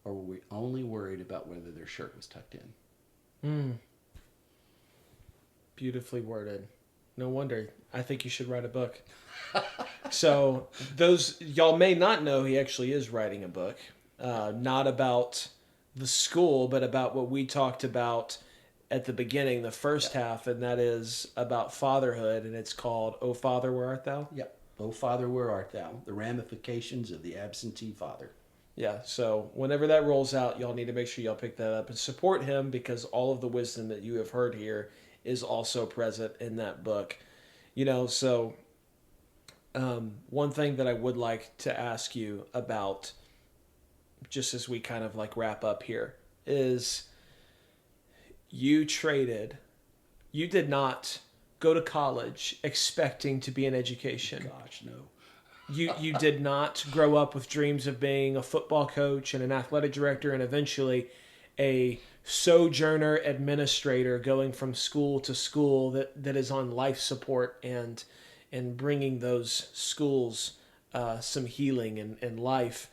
Or were we only worried about whether their shirt was tucked in? Beautifully worded. No wonder. I think you should write a book. So those y'all may not know, he actually is writing a book, not about the school, but about what we talked about at the beginning, the first half, and that is about fatherhood, and it's called "O Father, Where Art Thou?" Yep. O Father, Where Art Thou? The ramifications of the absentee father. Yeah, so whenever that rolls out, y'all need to make sure y'all pick that up and support him, because all of the wisdom that you have heard here is also present in that book. So one thing that I would like to ask you about, just as we kind of like wrap up here, is you did not go to college expecting to be in education. Gosh, no. You did not grow up with dreams of being a football coach and an athletic director and eventually a sojourner administrator going from school to school that is on life support and bringing those schools some healing and life.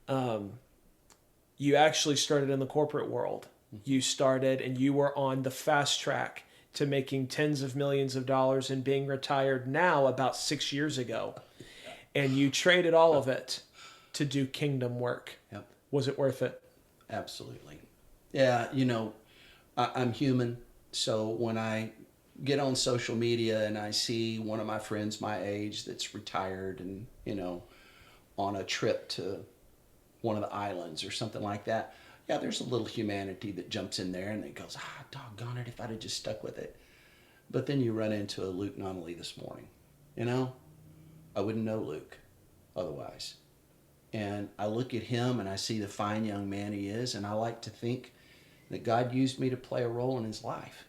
You actually started in the corporate world you started and you were on the fast track to making tens of millions of dollars and being retired now about 6 years ago. And you traded all of it to do kingdom work. Yep. Was it worth it? Absolutely. Yeah, I'm human. So when I get on social media and I see one of my friends my age that's retired and, on a trip to one of the islands or something like that, yeah, there's a little humanity that jumps in there and it goes, doggone it, if I'd have just stuck with it. But then you run into a Luke Nonnelly this morning. I wouldn't know Luke otherwise. And I look at him and I see the fine young man he is, and I like to think that God used me to play a role in his life,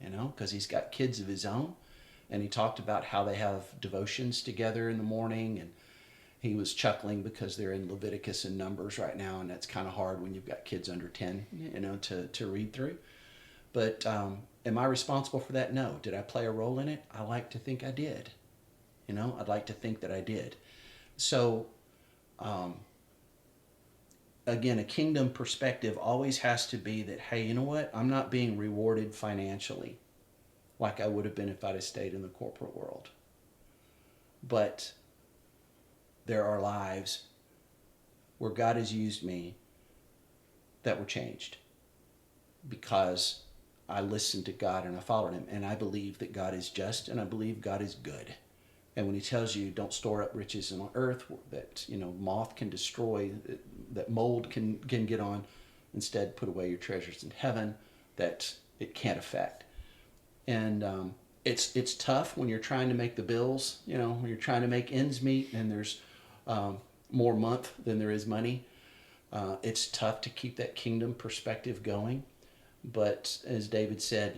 because he's got kids of his own. And he talked about how they have devotions together in the morning, and he was chuckling because they're in Leviticus and Numbers right now, and that's kind of hard when you've got kids under 10, to read through. But am I responsible for that? No. Did I play a role in it? I like to think I did. I'd like to think that I did. So, again, a kingdom perspective always has to be that, hey, you know what? I'm not being rewarded financially like I would have been if I'd have stayed in the corporate world. But there are lives where God has used me that were changed because I listened to God and I followed him. And I believe that God is just, and I believe God is good. And when he tells you don't store up riches on earth that moth can destroy, that mold can get on, instead put away your treasures in heaven that it can't affect. And it's tough when you're trying to make the bills, when you're trying to make ends meet and there's more month than there is money. It's tough to keep that kingdom perspective going. But as David said,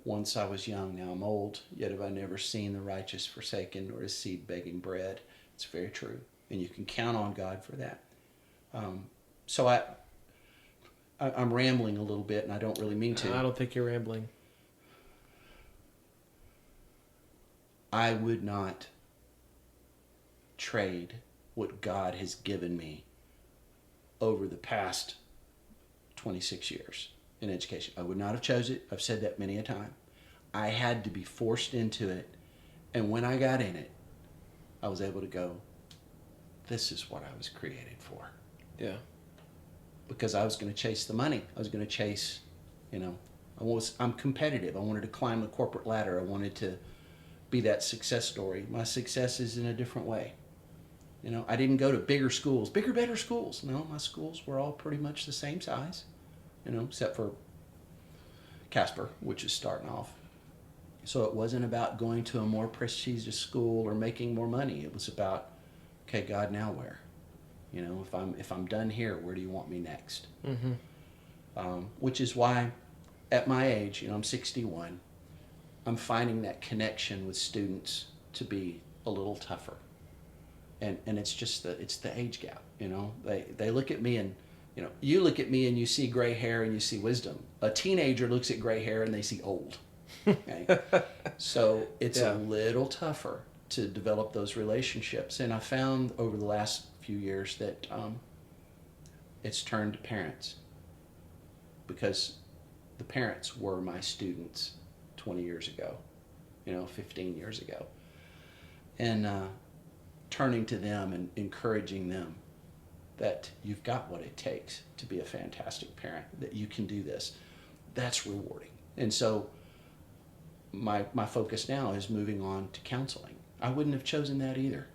once I was young, now I'm old, yet have I never seen the righteous forsaken nor his seed begging bread. It's very true. And you can count on God for that. So I'm rambling a little bit, and I don't really mean to. I don't think you're rambling. I would not trade what God has given me over the past 26 years in education. I would not have chose it. I've said that many a time. I had to be forced into it. And when I got in it, I was able to go, this is what I was created for. Yeah. Because I was going to chase the money. I was going to chase, I'm competitive. I wanted to climb the corporate ladder. I wanted to be that success story. My success is in a different way. I didn't go to bigger schools, bigger, better schools. No, my schools were all pretty much the same size, except for Casper, which is starting off. So it wasn't about going to a more prestigious school or making more money. It was about, okay, God, now where? If I'm done here, where do you want me next? Mm-hmm. Which is why, at my age, I'm 61. I'm finding that connection with students to be a little tougher, and it's just it's the age gap. They look at me and you look at me and you see gray hair and you see wisdom. A teenager looks at gray hair and they see old. Okay? So it's a little tougher to develop those relationships, and I found over the last few years that it's turned to parents, because the parents were my students 20 years ago, 15 years ago. And turning to them and encouraging them that you've got what it takes to be a fantastic parent, that you can do this, that's rewarding. And so my focus now is moving on to counseling. I wouldn't have chosen that either.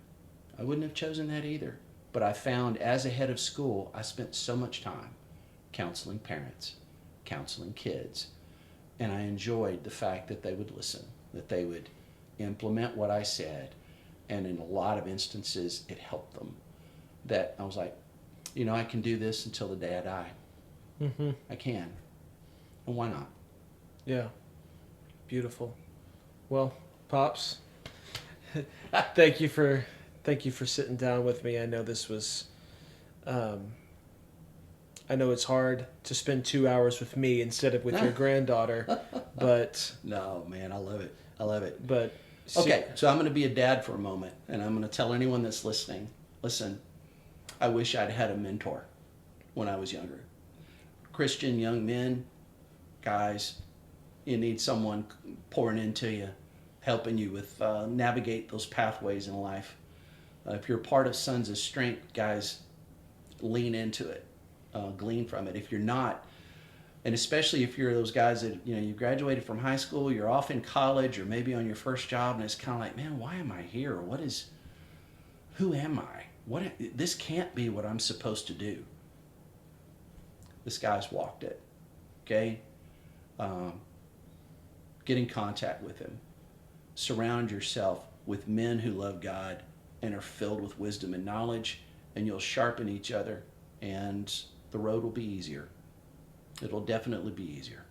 But I found as a head of school, I spent so much time counseling parents, counseling kids, and I enjoyed the fact that they would listen, that they would implement what I said, and in a lot of instances, it helped them. That I was like, I can do this until the day I die. Mm-hmm. I can. And why not? Yeah. Beautiful. Well, Pops, thank you for sitting down with me. I know this was, I know it's hard to spend 2 hours with me instead of with your granddaughter, but no, man, I love it. But okay, so I'm going to be a dad for a moment, and I'm going to tell anyone that's listening, listen, I wish I'd had a mentor when I was younger. Christian young men, guys, you need someone pouring into you, helping you with navigate those pathways in life. If you're part of Sons of Strength, guys, lean into it, glean from it. If you're not, and especially if you're those guys that you graduated from high school, you're off in college, or maybe on your first job, and it's kind of like, man, why am I here? Who am I? This can't be what I'm supposed to do. This guy's walked it. Okay, get in contact with him. Surround yourself with men who love God and are filled with wisdom and knowledge, and you'll sharpen each other, and the road will be easier. It'll definitely be easier.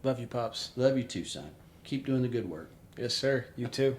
Love you, Pops. Love you too, son. Keep doing the good work. Yes, sir. You too.